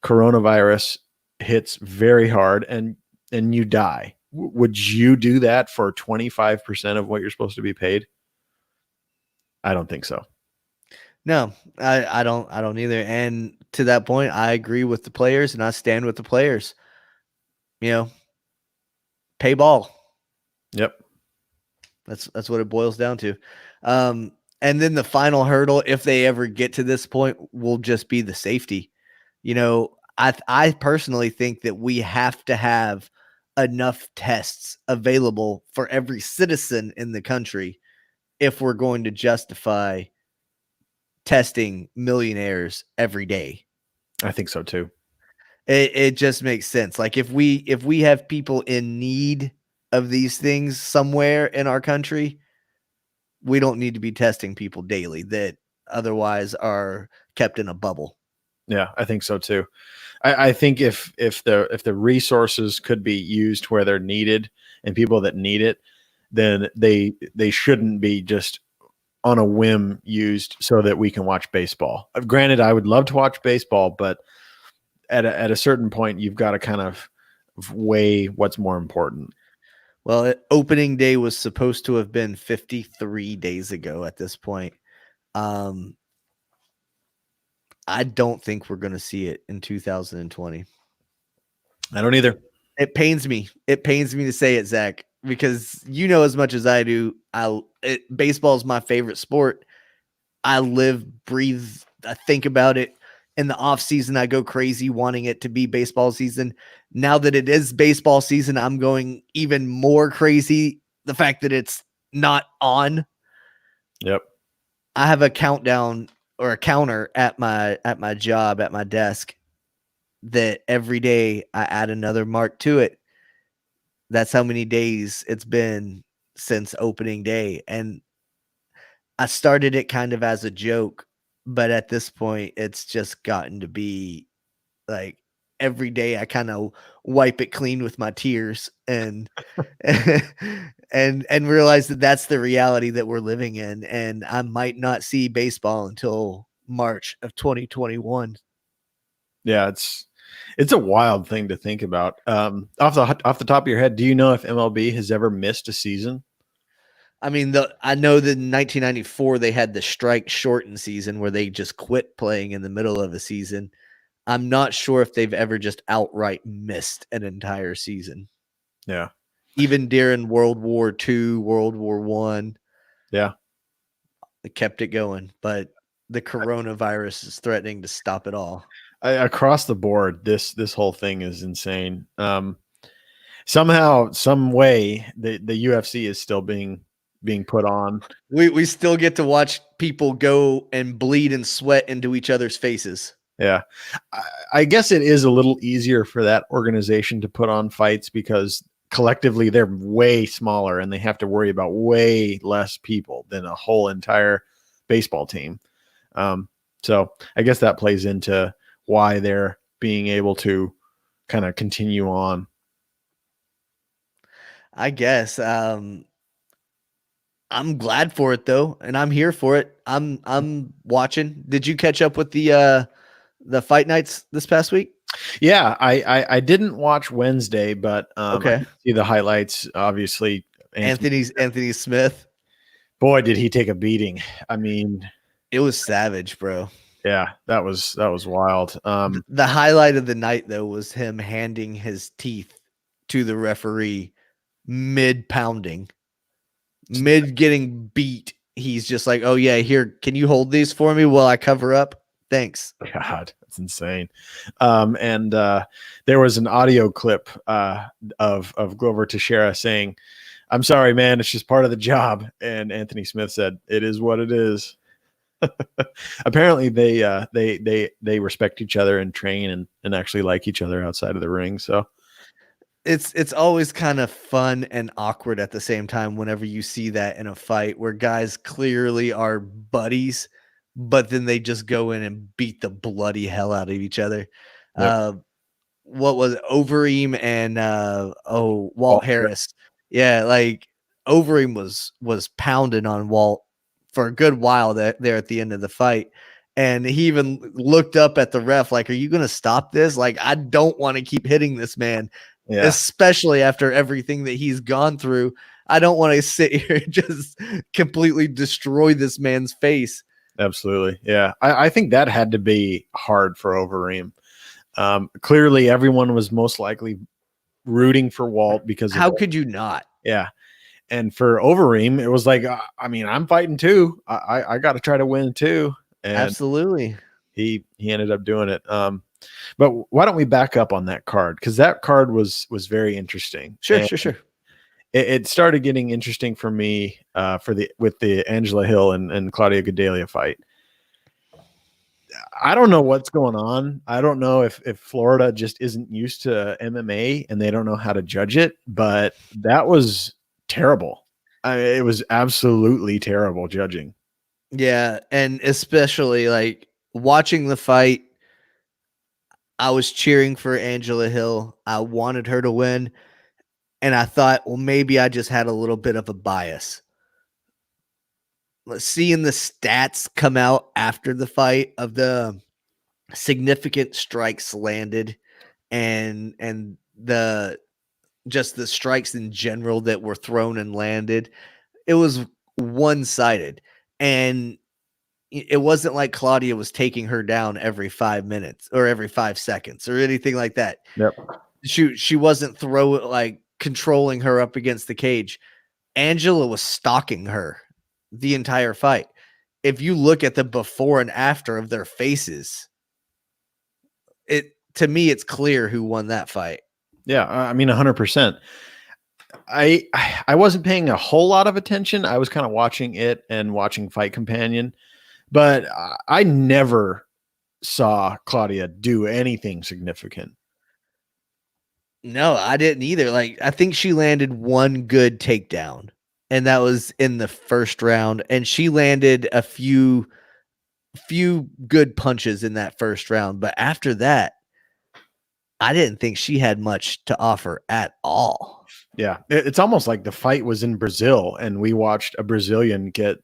Speaker 3: coronavirus hits very hard and you die. Would you do that for 25% of what you're supposed to be paid? I don't think so.
Speaker 2: No, I don't either. And to that point, I agree with the players and I stand with the players. Pay ball.
Speaker 3: Yep.
Speaker 2: That's what it boils down to. And then the final hurdle, if they ever get to this point, will just be the safety. I personally think that we have to have enough tests available for every citizen in the country if we're going to justify testing millionaires every day.
Speaker 3: I think so too.
Speaker 2: It just makes sense. Like if we have people in need of these things somewhere in our country, we don't need to be testing people daily that otherwise are kept in a bubble.
Speaker 3: Yeah, I think so too. I think if the resources could be used where they're needed and people that need it, then they shouldn't be just on a whim used so that we can watch baseball. Granted, I would love to watch baseball, but at a certain point, you've got to kind of weigh what's more important.
Speaker 2: Well, opening day was supposed to have been 53 days ago at this point. I don't think we're going to see it in 2020.
Speaker 3: I don't either.
Speaker 2: It pains me. It pains me to say it, Zach, because as much as I do, baseball is my favorite sport. I live, breathe, I think about it. In the off season, I go crazy wanting it to be baseball season. Now that it is baseball season, I'm going even more crazy. The fact that it's not on.
Speaker 3: Yep.
Speaker 2: I have a countdown or a counter at my job, at my desk, that every day I add another mark to it. That's how many days it's been since opening day. And I started it kind of as a joke, but at this point it's just gotten to be like every day I kind of wipe it clean with my tears and and realize that that's the reality that we're living in, and I might not see baseball until March of 2021.
Speaker 3: Yeah, it's a wild thing to think about. Off the top of your head, do you know if MLB has ever missed a season?
Speaker 2: I mean, I know that in 1994 they had the strike shortened season where they just quit playing in the middle of a season. I'm not sure if they've ever just outright missed an entire season.
Speaker 3: Yeah.
Speaker 2: Even during World War II, World War One,
Speaker 3: Yeah.
Speaker 2: it kept it going. But the coronavirus is threatening to stop it all.
Speaker 3: Across the board, this whole thing is insane. Somehow, some way, the UFC is still being put on.
Speaker 2: We still get to watch people go and bleed and sweat into each other's faces.
Speaker 3: Yeah. I guess it is a little easier for that organization to put on fights because collectively they're way smaller and they have to worry about way less people than a whole entire baseball team. So I guess that plays into why they're being able to kind of continue on.
Speaker 2: I guess. I'm glad for it though, and I'm here for it. I'm watching. Did you catch up with the fight nights this past week?
Speaker 3: Yeah, I didn't watch Wednesday, but
Speaker 2: Okay.
Speaker 3: I did see the highlights. Obviously,
Speaker 2: Anthony Smith.
Speaker 3: Boy, did he take a beating. I mean,
Speaker 2: It was savage, bro.
Speaker 3: yeah, that was wild.
Speaker 2: The highlight of the night though was him handing his teeth to the referee mid pounding, mid getting beat. He's just like, "Oh yeah, here, can you hold these for me while I cover up? Thanks."
Speaker 3: God, that's insane. And there was an audio clip of Glover Teixeira saying, "I'm sorry, man, it's just part of the job." And Anthony Smith said, "It is what it is." Apparently, they respect each other and train and actually like each other outside of the ring. So
Speaker 2: it's always kind of fun and awkward at the same time whenever you see that in a fight where guys clearly are buddies, but then they just go in and beat the bloody hell out of each other.
Speaker 3: Yep.
Speaker 2: What was it? Overeem and Walt Harris. Yeah, like Overeem was pounding on Walt for a good while there at the end of the fight. And he even looked up at the ref like, "Are you going to stop this? Like, I don't want to keep hitting this man."
Speaker 3: Yeah.
Speaker 2: Especially after everything that he's gone through. I don't want to sit here and just completely destroy this man's face.
Speaker 3: Absolutely. Yeah. I think that had to be hard for Overeem. Clearly, everyone was most likely rooting for Walt because
Speaker 2: how could you not?
Speaker 3: Yeah. And for Overeem, it was like, I mean, I'm fighting too. I got to try to win too. And
Speaker 2: absolutely.
Speaker 3: He ended up doing it. But why don't we back up on that card? Because that card was very interesting.
Speaker 2: Sure.
Speaker 3: It started getting interesting for me with the Angela Hill and Claudia Gadelha fight. I don't know what's going on. I don't know if Florida just isn't used to MMA and they don't know how to judge it, but that was terrible. It was absolutely terrible judging.
Speaker 2: Yeah, and especially like watching the fight, I was cheering for Angela Hill. I wanted her to win, and I thought, well, maybe I just had a little bit of a bias. Seeing the stats come out after the fight of the significant strikes landed and the just the strikes in general that were thrown and landed, it was one-sided. And it wasn't like Claudia was taking her down every 5 minutes or every 5 seconds or anything like that.
Speaker 3: Yep.
Speaker 2: She wasn't controlling her up against the cage. Angela was stalking her the entire fight. If you look at the before and after of their faces, to me, it's clear who won that fight.
Speaker 3: Yeah, I mean, 100%. I wasn't paying a whole lot of attention. I was kind of watching it and watching Fight Companion, but I never saw Claudia do anything significant.
Speaker 2: No, I didn't either. Like, I think she landed one good takedown, and that was in the first round. And she landed a few good punches in that first round. But after that, I didn't think she had much to offer at all.
Speaker 3: Yeah, it's almost like the fight was in Brazil, and we watched a Brazilian get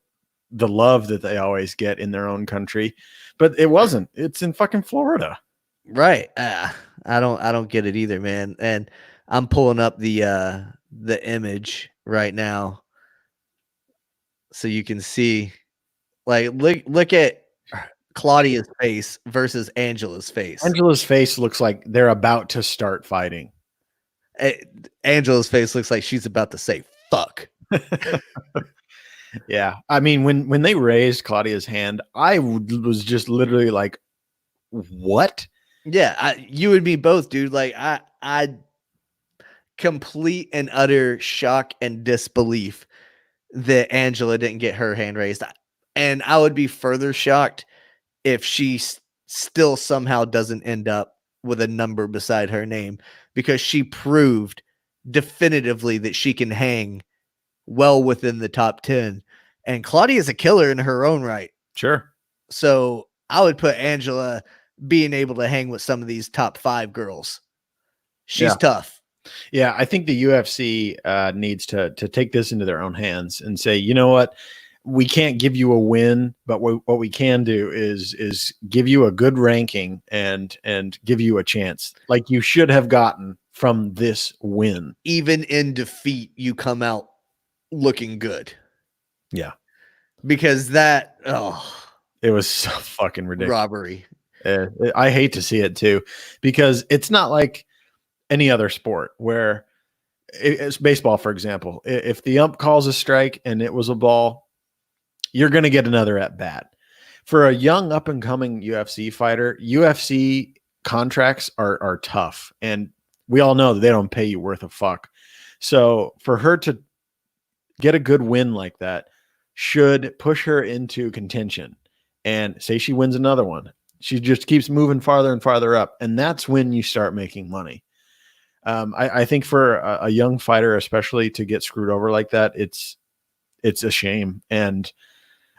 Speaker 3: the love that they always get in their own country, but it wasn't. It's in fucking Florida.
Speaker 2: Right. I don't get it either, man. And I'm pulling up the image right now so you can see. Like, look at Claudia's face versus Angela's face.
Speaker 3: Angela's face looks like they're about to start fighting.
Speaker 2: Angela's face looks like she's about to say fuck.
Speaker 3: Yeah. I mean, when they raised Claudia's hand, I was just literally like, what?
Speaker 2: Yeah, you and me both, dude. Like I complete and utter shock and disbelief that Angela didn't get her hand raised. And I would be further shocked if she still somehow doesn't end up with a number beside her name, because she proved definitively that she can hang well within the top 10. And Claudia is a killer in her own right.
Speaker 3: Sure.
Speaker 2: So I would put Angela being able to hang with some of these top 5 girls. She's tough.
Speaker 3: Yeah, I think the UFC needs to take this into their own hands and say, you know what, we can't give you a win, but what we can do is give you a good ranking and give you a chance, like you should have gotten from this win.
Speaker 2: Even in defeat, you come out looking good.
Speaker 3: Yeah,
Speaker 2: because that
Speaker 3: it was so fucking ridiculous.
Speaker 2: Robbery.
Speaker 3: I hate to see it too, because it's not like any other sport where it's baseball, for example. If the ump calls a strike and it was a ball, you're going to get another at bat. For a young up and coming UFC fighter, UFC contracts are tough, and we all know that they don't pay you worth a fuck. So for her to get a good win like that should push her into contention. And say she wins another one, she just keeps moving farther and farther up, and that's when you start making money. I think for a young fighter, especially, to get screwed over like that, it's a shame. And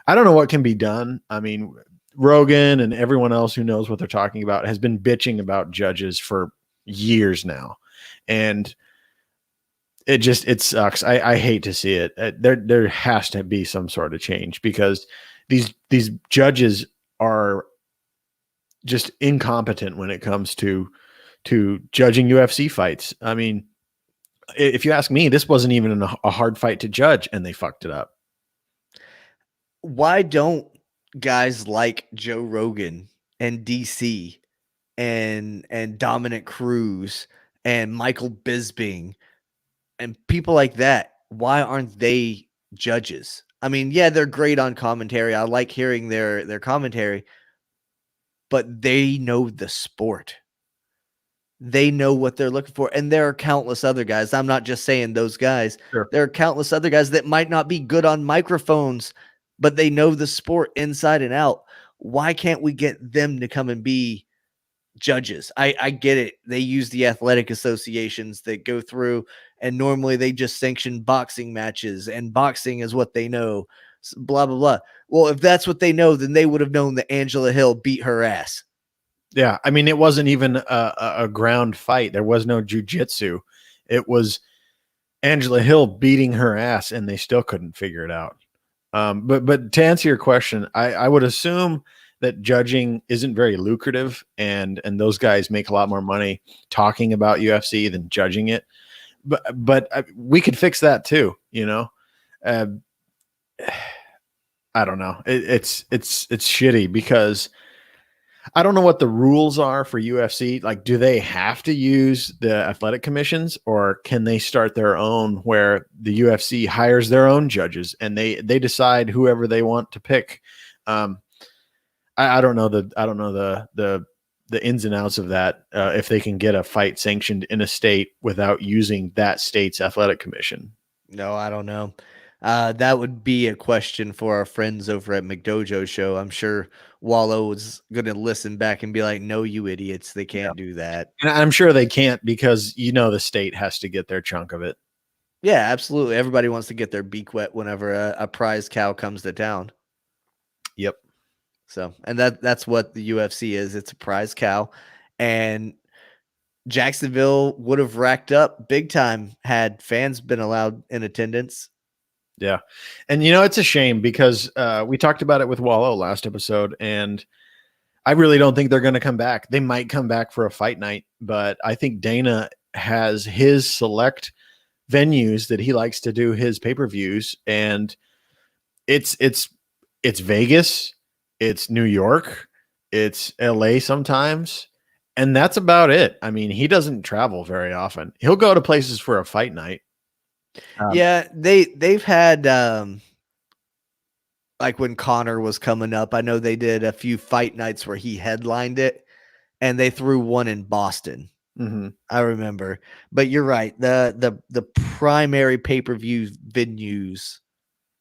Speaker 3: I don't know what can be done. I mean, Rogan and everyone else who knows what they're talking about has been bitching about judges for years now. And it sucks. I hate to see it. There has to be some sort of change, because these judges are just incompetent when it comes to judging UFC fights. I mean, if you ask me, this wasn't even a hard fight to judge, and they fucked it up.
Speaker 2: Why don't guys like Joe Rogan and DC and Dominic Cruz and Michael Bisping and people like that, why aren't they judges? I mean, yeah, they're great on commentary. I like hearing their commentary, but they know the sport. They know what they're looking for. And there are countless other guys. I'm not just saying those guys.
Speaker 3: Sure.
Speaker 2: There are countless other guys that might not be good on microphones, but they know the sport inside and out. Why can't we get them to come and be judges? I get it. They use the athletic associations that go through, and normally they just sanction boxing matches, and boxing is what they know, blah, blah, blah. Well, if that's what they know, then they would have known that Angela Hill beat her ass.
Speaker 3: Yeah, I mean, it wasn't even a ground fight. There was no jujitsu. It was Angela Hill beating her ass, and they still couldn't figure it out. But to answer your question, I would assume that judging isn't very lucrative, and those guys make a lot more money talking about UFC than judging it. But we could fix that too, you know. I don't know. It's shitty, because I don't know what the rules are for UFC. Like, do they have to use the athletic commissions, or can they start their own where the UFC hires their own judges and they decide whoever they want to pick? I don't know the ins and outs of that. If they can get a fight sanctioned in a state without using that state's athletic commission.
Speaker 2: No, I don't know. That would be a question for our friends over at McDojo Show. I'm sure Wallow was going to listen back and be like, no, you idiots. They can't do that.
Speaker 3: And I'm sure they can't, because, you know, the state has to get their chunk of it.
Speaker 2: Yeah, absolutely. Everybody wants to get their beak wet whenever a prize cow comes to town.
Speaker 3: Yep.
Speaker 2: So, and that's what the UFC is. It's a prize cow. And Jacksonville would have racked up big time had fans been allowed in attendance.
Speaker 3: Yeah. And, you know, it's a shame, because we talked about it with Wallow last episode, and I really don't think they're going to come back. They might come back for a fight night, but I think Dana has his select venues that he likes to do his pay-per-views, and it's Vegas, it's New York, it's LA sometimes, And that's about it. I mean, he doesn't travel very often. He'll go to places for a fight night.
Speaker 2: Yeah, they've had like when Connor was coming up, I know they did a few fight nights where he headlined it, and they threw one in Boston.
Speaker 3: Mm-hmm.
Speaker 2: I remember. But you're right. The primary pay-per-view venues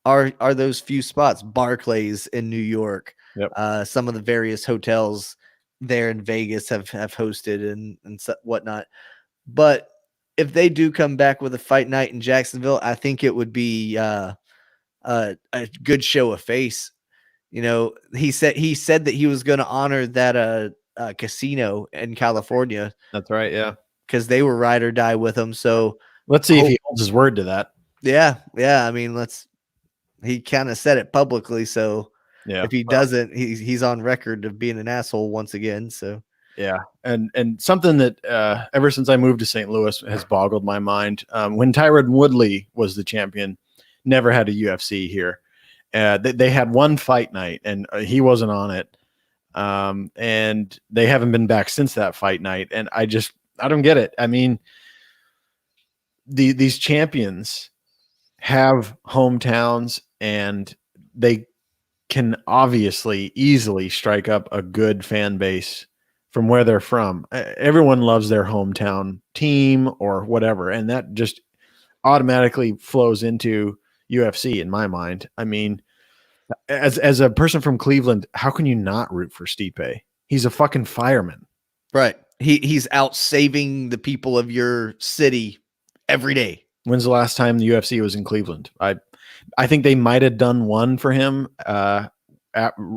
Speaker 2: are those few spots. Barclays in New York.
Speaker 3: Yep.
Speaker 2: Some of the various hotels there in Vegas have hosted and whatnot. But if they do come back with a fight night in Jacksonville, I think it would be a good show of face. You know, he said that he was going to honor that casino in California.
Speaker 3: That's right. Yeah.
Speaker 2: Because they were ride or die with him. So
Speaker 3: let's see if he holds his word to that.
Speaker 2: Yeah. I mean, he kind of said it publicly. So
Speaker 3: yeah,
Speaker 2: if he doesn't, he's on record of being an asshole once again. So
Speaker 3: yeah, and something that ever since I moved to St. Louis has boggled my mind. When Tyron Woodley was the champion, never had a UFC here. They had one fight night, and he wasn't on it. And they haven't been back since that fight night. And I don't get it. I mean, these champions have hometowns, and they can obviously easily strike up a good fan base from where they're from. Everyone loves their hometown team or whatever, and that just automatically flows into UFC in my mind. I mean, as a person from Cleveland, how can you not root for Stipe? He's a fucking fireman.
Speaker 2: Right. He's out saving the people of your city every day.
Speaker 3: When's the last time the UFC was in Cleveland? I think they might have done one for him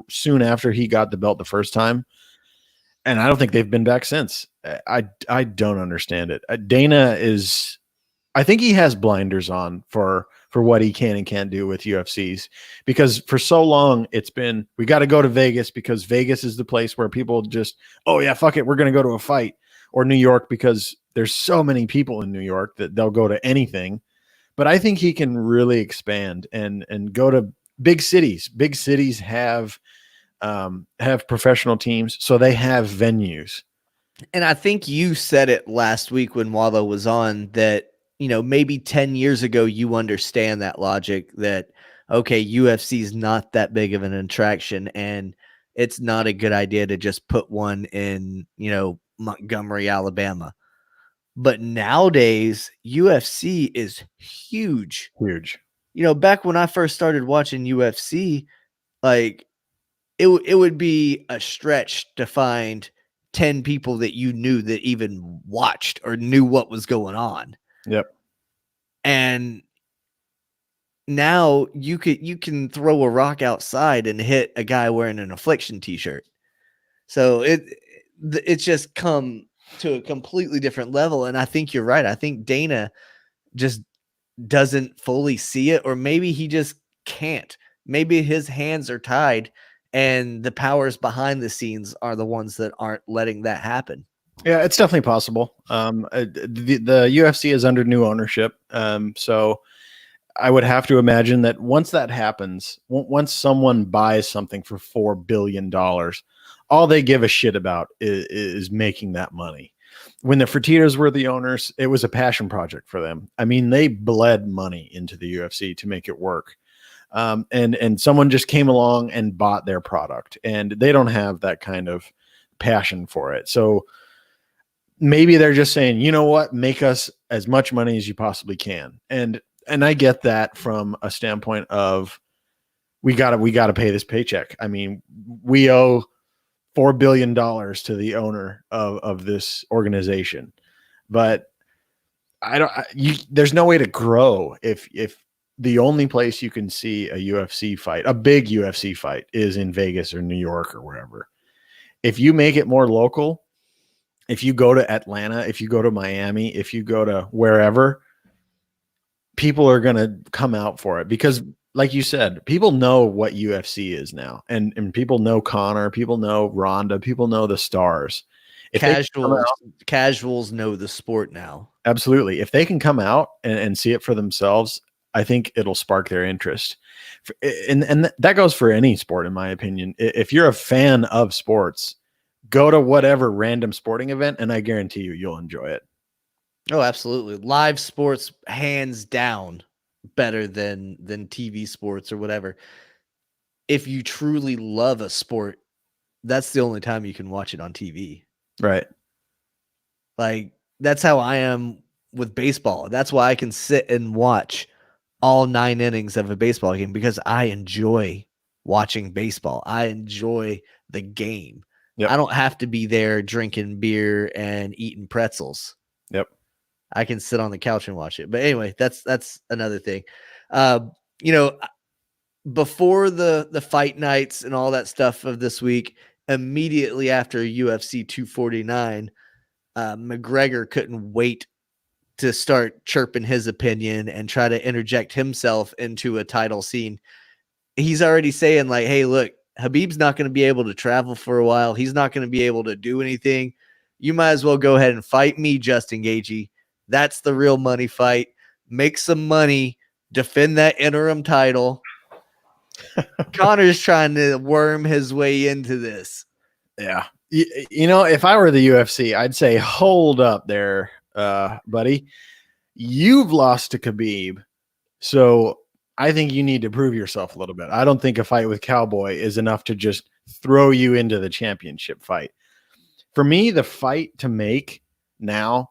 Speaker 3: soon after he got the belt the first time. And I don't think they've been back since. I don't understand it. Dana is, I think he has blinders on for what he can and can't do with UFCs, because for so long it's been, we got to go to Vegas because Vegas is the place where people just, oh yeah, fuck it, we're going to go to a fight, or New York because there's so many people in New York that they'll go to anything. But I think he can really expand and go to big cities. Big cities have professional teams, so they have venues.
Speaker 2: And I think you said it last week when Wallow was on that, you know, maybe 10 years ago, you understand that logic that, okay, UFC is not that big of an attraction, and it's not a good idea to just put one in, you know, Montgomery, Alabama. But nowadays, UFC is huge.
Speaker 3: Huge.
Speaker 2: You know, back when I first started watching UFC, like it would be a stretch to find 10 people that you knew that even watched or knew what was going on.
Speaker 3: Yep.
Speaker 2: And now you can throw a rock outside and hit a guy wearing an Affliction t-shirt. So it's just come to a completely different level. And I think you're right. I think Dana just doesn't fully see it, or maybe he just can't. Maybe his hands are tied and the powers behind the scenes are the ones that aren't letting that happen.
Speaker 3: Yeah, it's definitely possible. The UFC is under new ownership. So I would have to imagine that once that happens, once someone buys something for $4 billion, all they give a shit about is making that money. When the Fertittas were the owners, it was a passion project for them. I mean, they bled money into the UFC to make it work. And someone just came along and bought their product, and they don't have that kind of passion for it. So maybe they're just saying, you know what, make us as much money as you possibly can. And I get that from a standpoint of we gotta pay this paycheck. I mean, we owe $4 billion to the owner of this organization, but there's no way to grow if the only place you can see a UFC fight, a big UFC fight, is in Vegas or New York or wherever. If you make it more local, if you go to Atlanta, if you go to Miami, if you go to wherever, people are going to come out for it because, like you said, people know what UFC is now, and people know Conor, people know Ronda, people know the stars. If
Speaker 2: casuals know the sport now.
Speaker 3: Absolutely. If they can come out and see it for themselves, I think it'll spark their interest. And that goes for any sport, in my opinion. If you're a fan of sports, go to whatever random sporting event, and I guarantee you'll enjoy it.
Speaker 2: Oh, absolutely. Live sports, hands down, better than TV sports or whatever. If you truly love a sport, that's the only time you can watch it on TV.
Speaker 3: Right.
Speaker 2: Like, that's how I am with baseball. That's why I can sit and watch all 9 innings of a baseball game, because I enjoy watching baseball. I enjoy the game.
Speaker 3: Yep.
Speaker 2: I don't have to be there drinking beer and eating pretzels.
Speaker 3: Yep.
Speaker 2: I can sit on the couch and watch it. But anyway, that's another thing. Before the fight nights and all that stuff of this week, immediately after UFC 249, McGregor couldn't wait to start chirping his opinion and try to interject himself into a title scene. He's already saying, like, hey, look, Khabib's not going to be able to travel for a while. He's not going to be able to do anything. You might as well go ahead and fight me, Justin Gaethje. That's the real money fight. Make some money. Defend that interim title. Connor's trying to worm his way into this.
Speaker 3: Yeah. You know, if I were the UFC, I'd say, hold up there, buddy. You've lost to Khabib, so I think you need to prove yourself a little bit. I don't think a fight with Cowboy is enough to just throw you into the championship fight. For me, the fight to make now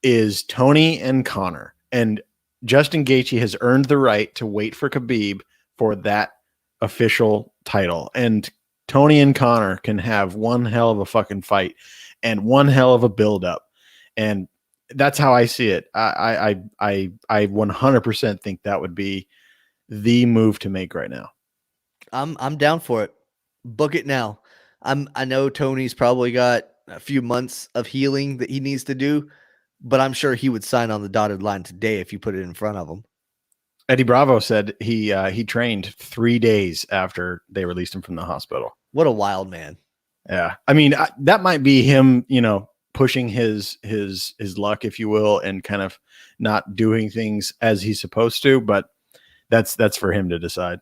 Speaker 3: is Tony and Connor. And Justin Gaethje has earned the right to wait for Khabib for that official title. And Tony and Connor can have one hell of a fucking fight and one hell of a build-up. And that's how I see it. I 100% think that would be the move to make right now.
Speaker 2: I'm down for it. Book it now. I know Tony's probably got a few months of healing that he needs to do, but I'm sure he would sign on the dotted line today if you put it in front of him.
Speaker 3: Eddie Bravo said he trained 3 days after they released him from the hospital.
Speaker 2: What a wild man.
Speaker 3: Yeah. I mean, that might be him, pushing his luck, if you will, and kind of not doing things as he's supposed to, but that's for him to decide.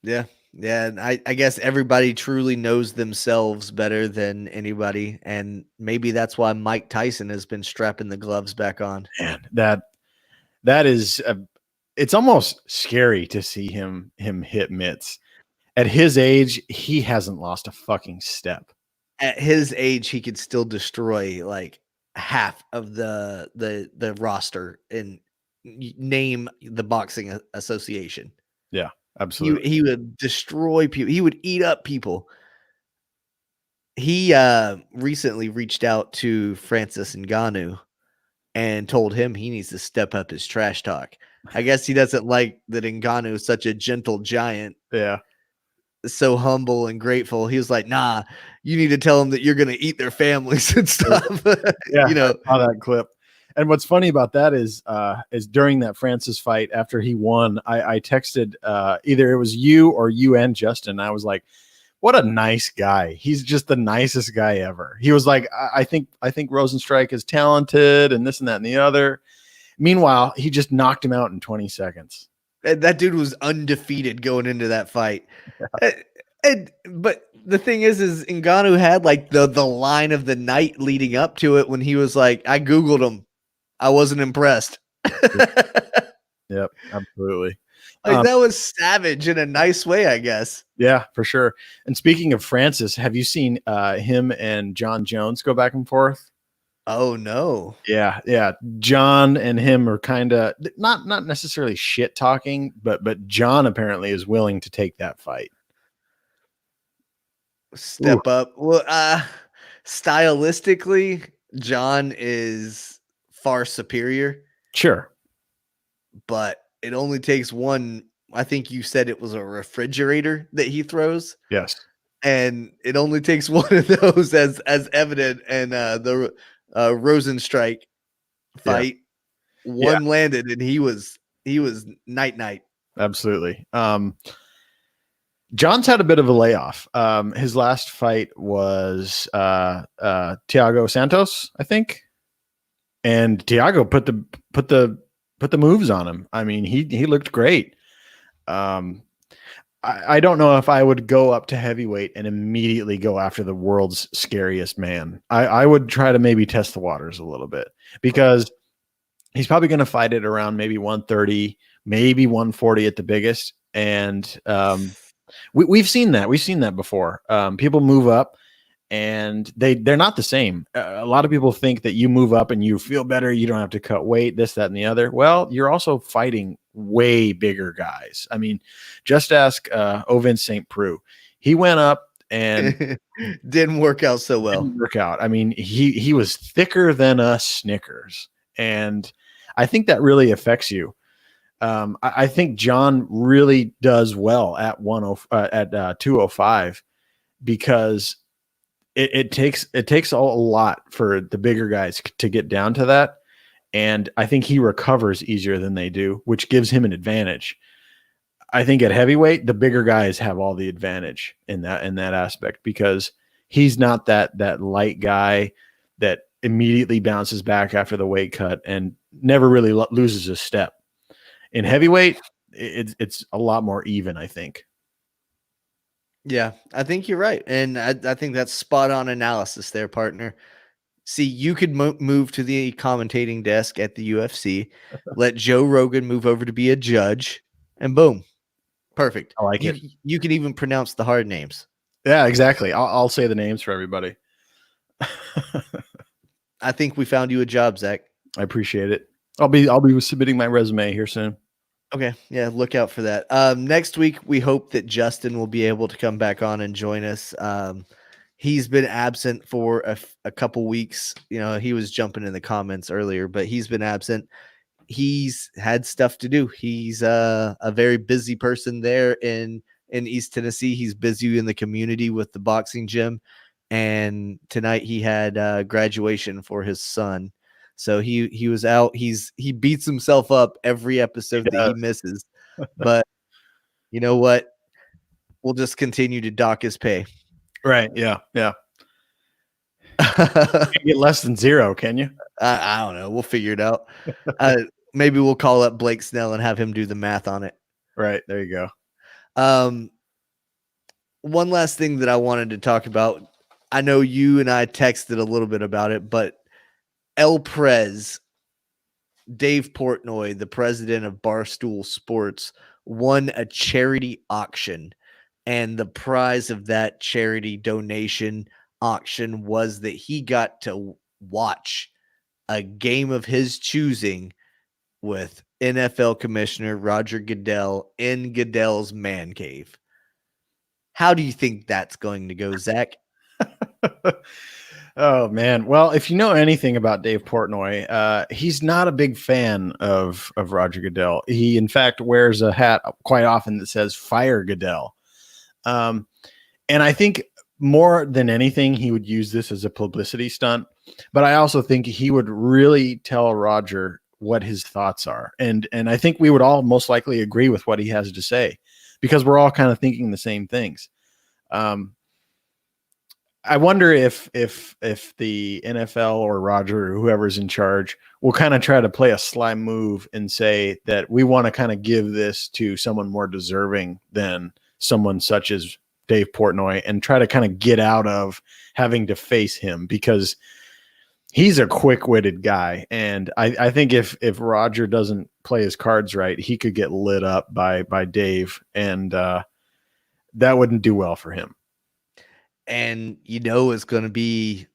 Speaker 2: Yeah. Yeah. And I guess everybody truly knows themselves better than anybody. And maybe that's why Mike Tyson has been strapping the gloves back on.
Speaker 3: Man, that is it's almost scary to see him hit mitts. At his age, he hasn't lost a fucking step.
Speaker 2: At his age, he could still destroy like half of the roster and name the boxing association.
Speaker 3: Yeah, absolutely.
Speaker 2: He would destroy people. He would eat up people. He recently reached out to Francis Ngannou and told him he needs to step up his trash talk. I guess he doesn't like that Ngannou is such a gentle giant.
Speaker 3: Yeah.
Speaker 2: So humble and grateful. He was like, nah, you need to tell them that you're going to eat their families and stuff.
Speaker 3: Yeah. I saw that clip. And what's funny about that is during that Francis fight, after he won, I texted either it was you or you and Justin. I was like, what a nice guy. He's just the nicest guy ever. He was like, I think Rosenstrike is talented and this and that and the other. Meanwhile, he just knocked him out in 20 seconds.
Speaker 2: That dude was undefeated going into that fight. Yeah. But the thing is Ngannou had like the line of the night leading up to it when he was like, I Googled him. I wasn't impressed.
Speaker 3: Yep, absolutely.
Speaker 2: Like that was savage in a nice way, I guess.
Speaker 3: Yeah, for sure. And speaking of Francis, have you seen him and John Jones go back and forth?
Speaker 2: Oh no.
Speaker 3: Yeah. John and him are kind of not necessarily shit talking, but John apparently is willing to take that fight.
Speaker 2: Step up. Well, stylistically, John is far superior.
Speaker 3: Sure.
Speaker 2: But it only takes one. I think you said it was a refrigerator that he throws.
Speaker 3: Yes.
Speaker 2: And it only takes one of those as evident. And the Rosenstrike fight, one landed, and he was night. Absolutely.
Speaker 3: John's had a bit of a layoff. His last fight was Thiago Santos, I think, and Thiago put the moves on him. I mean, he looked great. I don't know if I would go up to heavyweight and immediately go after the world's scariest man. I would try to maybe test the waters a little bit, because he's probably going to fight it around maybe 130, maybe 140 at the biggest. And we've seen that. We've seen that before. People move up and they're not the same. A lot of people think that you move up and you feel better. You don't have to cut weight, this, that, and the other. Well, you're also fighting way bigger guys. I mean, just ask Ovin St. Preux. He went up and
Speaker 2: didn't work out so well.
Speaker 3: Didn't work out. I mean, he was thicker than a Snickers. And I think that really affects you. I think John really does well at 205, because it takes a lot for the bigger guys to get down to that. And I think he recovers easier than they do, which gives him an advantage. I think at heavyweight, the bigger guys have all the advantage in that aspect, because he's not that light guy that immediately bounces back after the weight cut and never really loses a step. In heavyweight, it's a lot more even, I think.
Speaker 2: Yeah, I think you're right. And I think that's spot on analysis there, partner. See, you could move to the commentating desk at the UFC, let Joe Rogan move over to be a judge, and boom, perfect.
Speaker 3: I like
Speaker 2: it. You can even pronounce the hard names.
Speaker 3: Yeah, exactly. I'll say the names for everybody.
Speaker 2: I think we found you a job, Zach.
Speaker 3: I appreciate it. I'll be submitting my resume here soon.
Speaker 2: Okay. Yeah. Look out for that. Next week, we hope that Justin will be able to come back on and join us. He's been absent for a couple weeks. You know, he was jumping in the comments earlier, but he's been absent. He's had stuff to do. He's a very busy person there in East Tennessee. He's busy in the community with the boxing gym. And tonight he had graduation for his son. So he was out. He beats himself up every episode that he misses. But you know what? We'll just continue to dock his pay.
Speaker 3: Right. Yeah. Yeah. You can't get less than 0, can you?
Speaker 2: I don't know. We'll figure it out. Maybe we'll call up Blake Snell and have him do the math on it.
Speaker 3: Right. There you go.
Speaker 2: One last thing that I wanted to talk about. I know you and I texted a little bit about it, but El Prez, Dave Portnoy, the president of Barstool Sports, won a charity auction. And the prize of that charity donation auction was that he got to watch a game of his choosing with NFL Commissioner Roger Goodell in Goodell's man cave. How do you think that's going to go, Zach?
Speaker 3: Oh, man. Well, if you know anything about Dave Portnoy, he's not a big fan of Roger Goodell. He, in fact, wears a hat quite often that says "Fire Goodell." And I think more than anything, he would use this as a publicity stunt. But I also think he would really tell Roger what his thoughts are. And I think we would all most likely agree with what he has to say, because we're all kind of thinking the same things. I wonder if the NFL or Roger or whoever's in charge will kind of try to play a sly move and say that we want to kind of give this to someone more deserving than someone such as Dave Portnoy, and try to kind of get out of having to face him, because he's a quick-witted guy. And I think if Roger doesn't play his cards right, he could get lit up by Dave, and that wouldn't do well for him.
Speaker 2: And it's going to be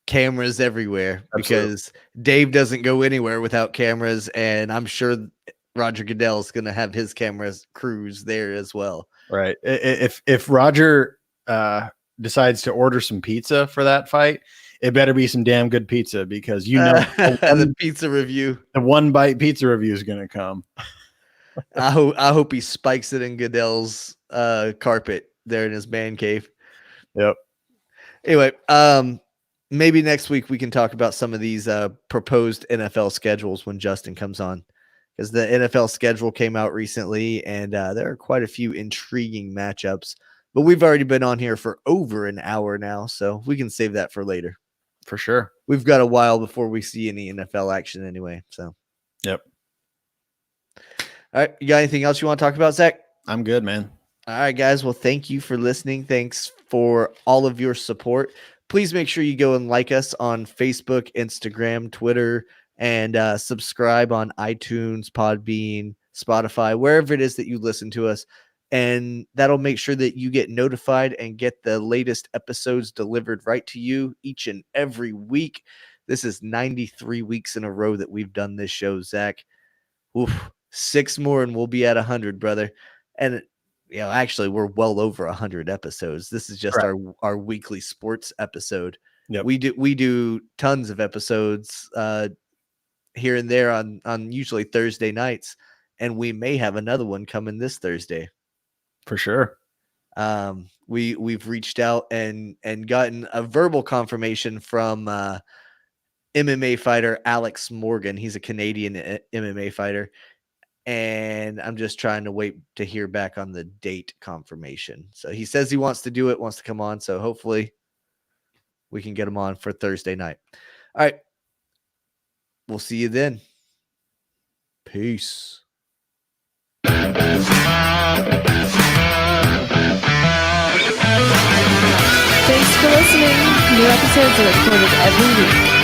Speaker 2: cameras everywhere.
Speaker 3: Absolutely.
Speaker 2: Because Dave doesn't go anywhere without cameras. And I'm sure Roger Goodell is going to have his cameras crews there as well.
Speaker 3: Right. If Roger decides to order some pizza for that fight, it better be some damn good pizza, because
Speaker 2: the pizza review,
Speaker 3: the one bite pizza review is going to come.
Speaker 2: I hope he spikes it in Goodell's carpet there in his man cave.
Speaker 3: Yep.
Speaker 2: Anyway, maybe next week we can talk about some of these proposed NFL schedules when Justin comes on, because the NFL schedule came out recently, and there are quite a few intriguing matchups. But we've already been on here for over an hour now, so we can save that for later.
Speaker 3: For sure.
Speaker 2: We've got a while before we see any NFL action anyway. So,
Speaker 3: yep.
Speaker 2: All right. You got anything else you want to talk about, Zach?
Speaker 3: I'm good, man.
Speaker 2: All right, guys. Well, thank you for listening. Thanks for all of your support. Please make sure you go and like us on Facebook, Instagram, Twitter, and subscribe on iTunes, Podbean, Spotify, wherever it is that you listen to us. And that'll make sure that you get notified and get the latest episodes delivered right to you each and every week. This is 93 weeks in a row that we've done this show, Zach. Oof, 6 more and we'll be at 100, brother. And actually, we're well over 100 episodes. This is just our weekly sports episode.
Speaker 3: Yep.
Speaker 2: We do tons of episodes here and there on usually Thursday nights, and we may have another one coming this Thursday
Speaker 3: for sure.
Speaker 2: We've reached out and gotten a verbal confirmation from MMA fighter Alex Morgan. He's a Canadian MMA fighter. And I'm just trying to wait to hear back on the date confirmation. So he says he wants to do it, wants to come on. So hopefully we can get him on for Thursday night. All right. We'll see you then. Peace.
Speaker 1: Thanks for listening. New episodes are recorded every week.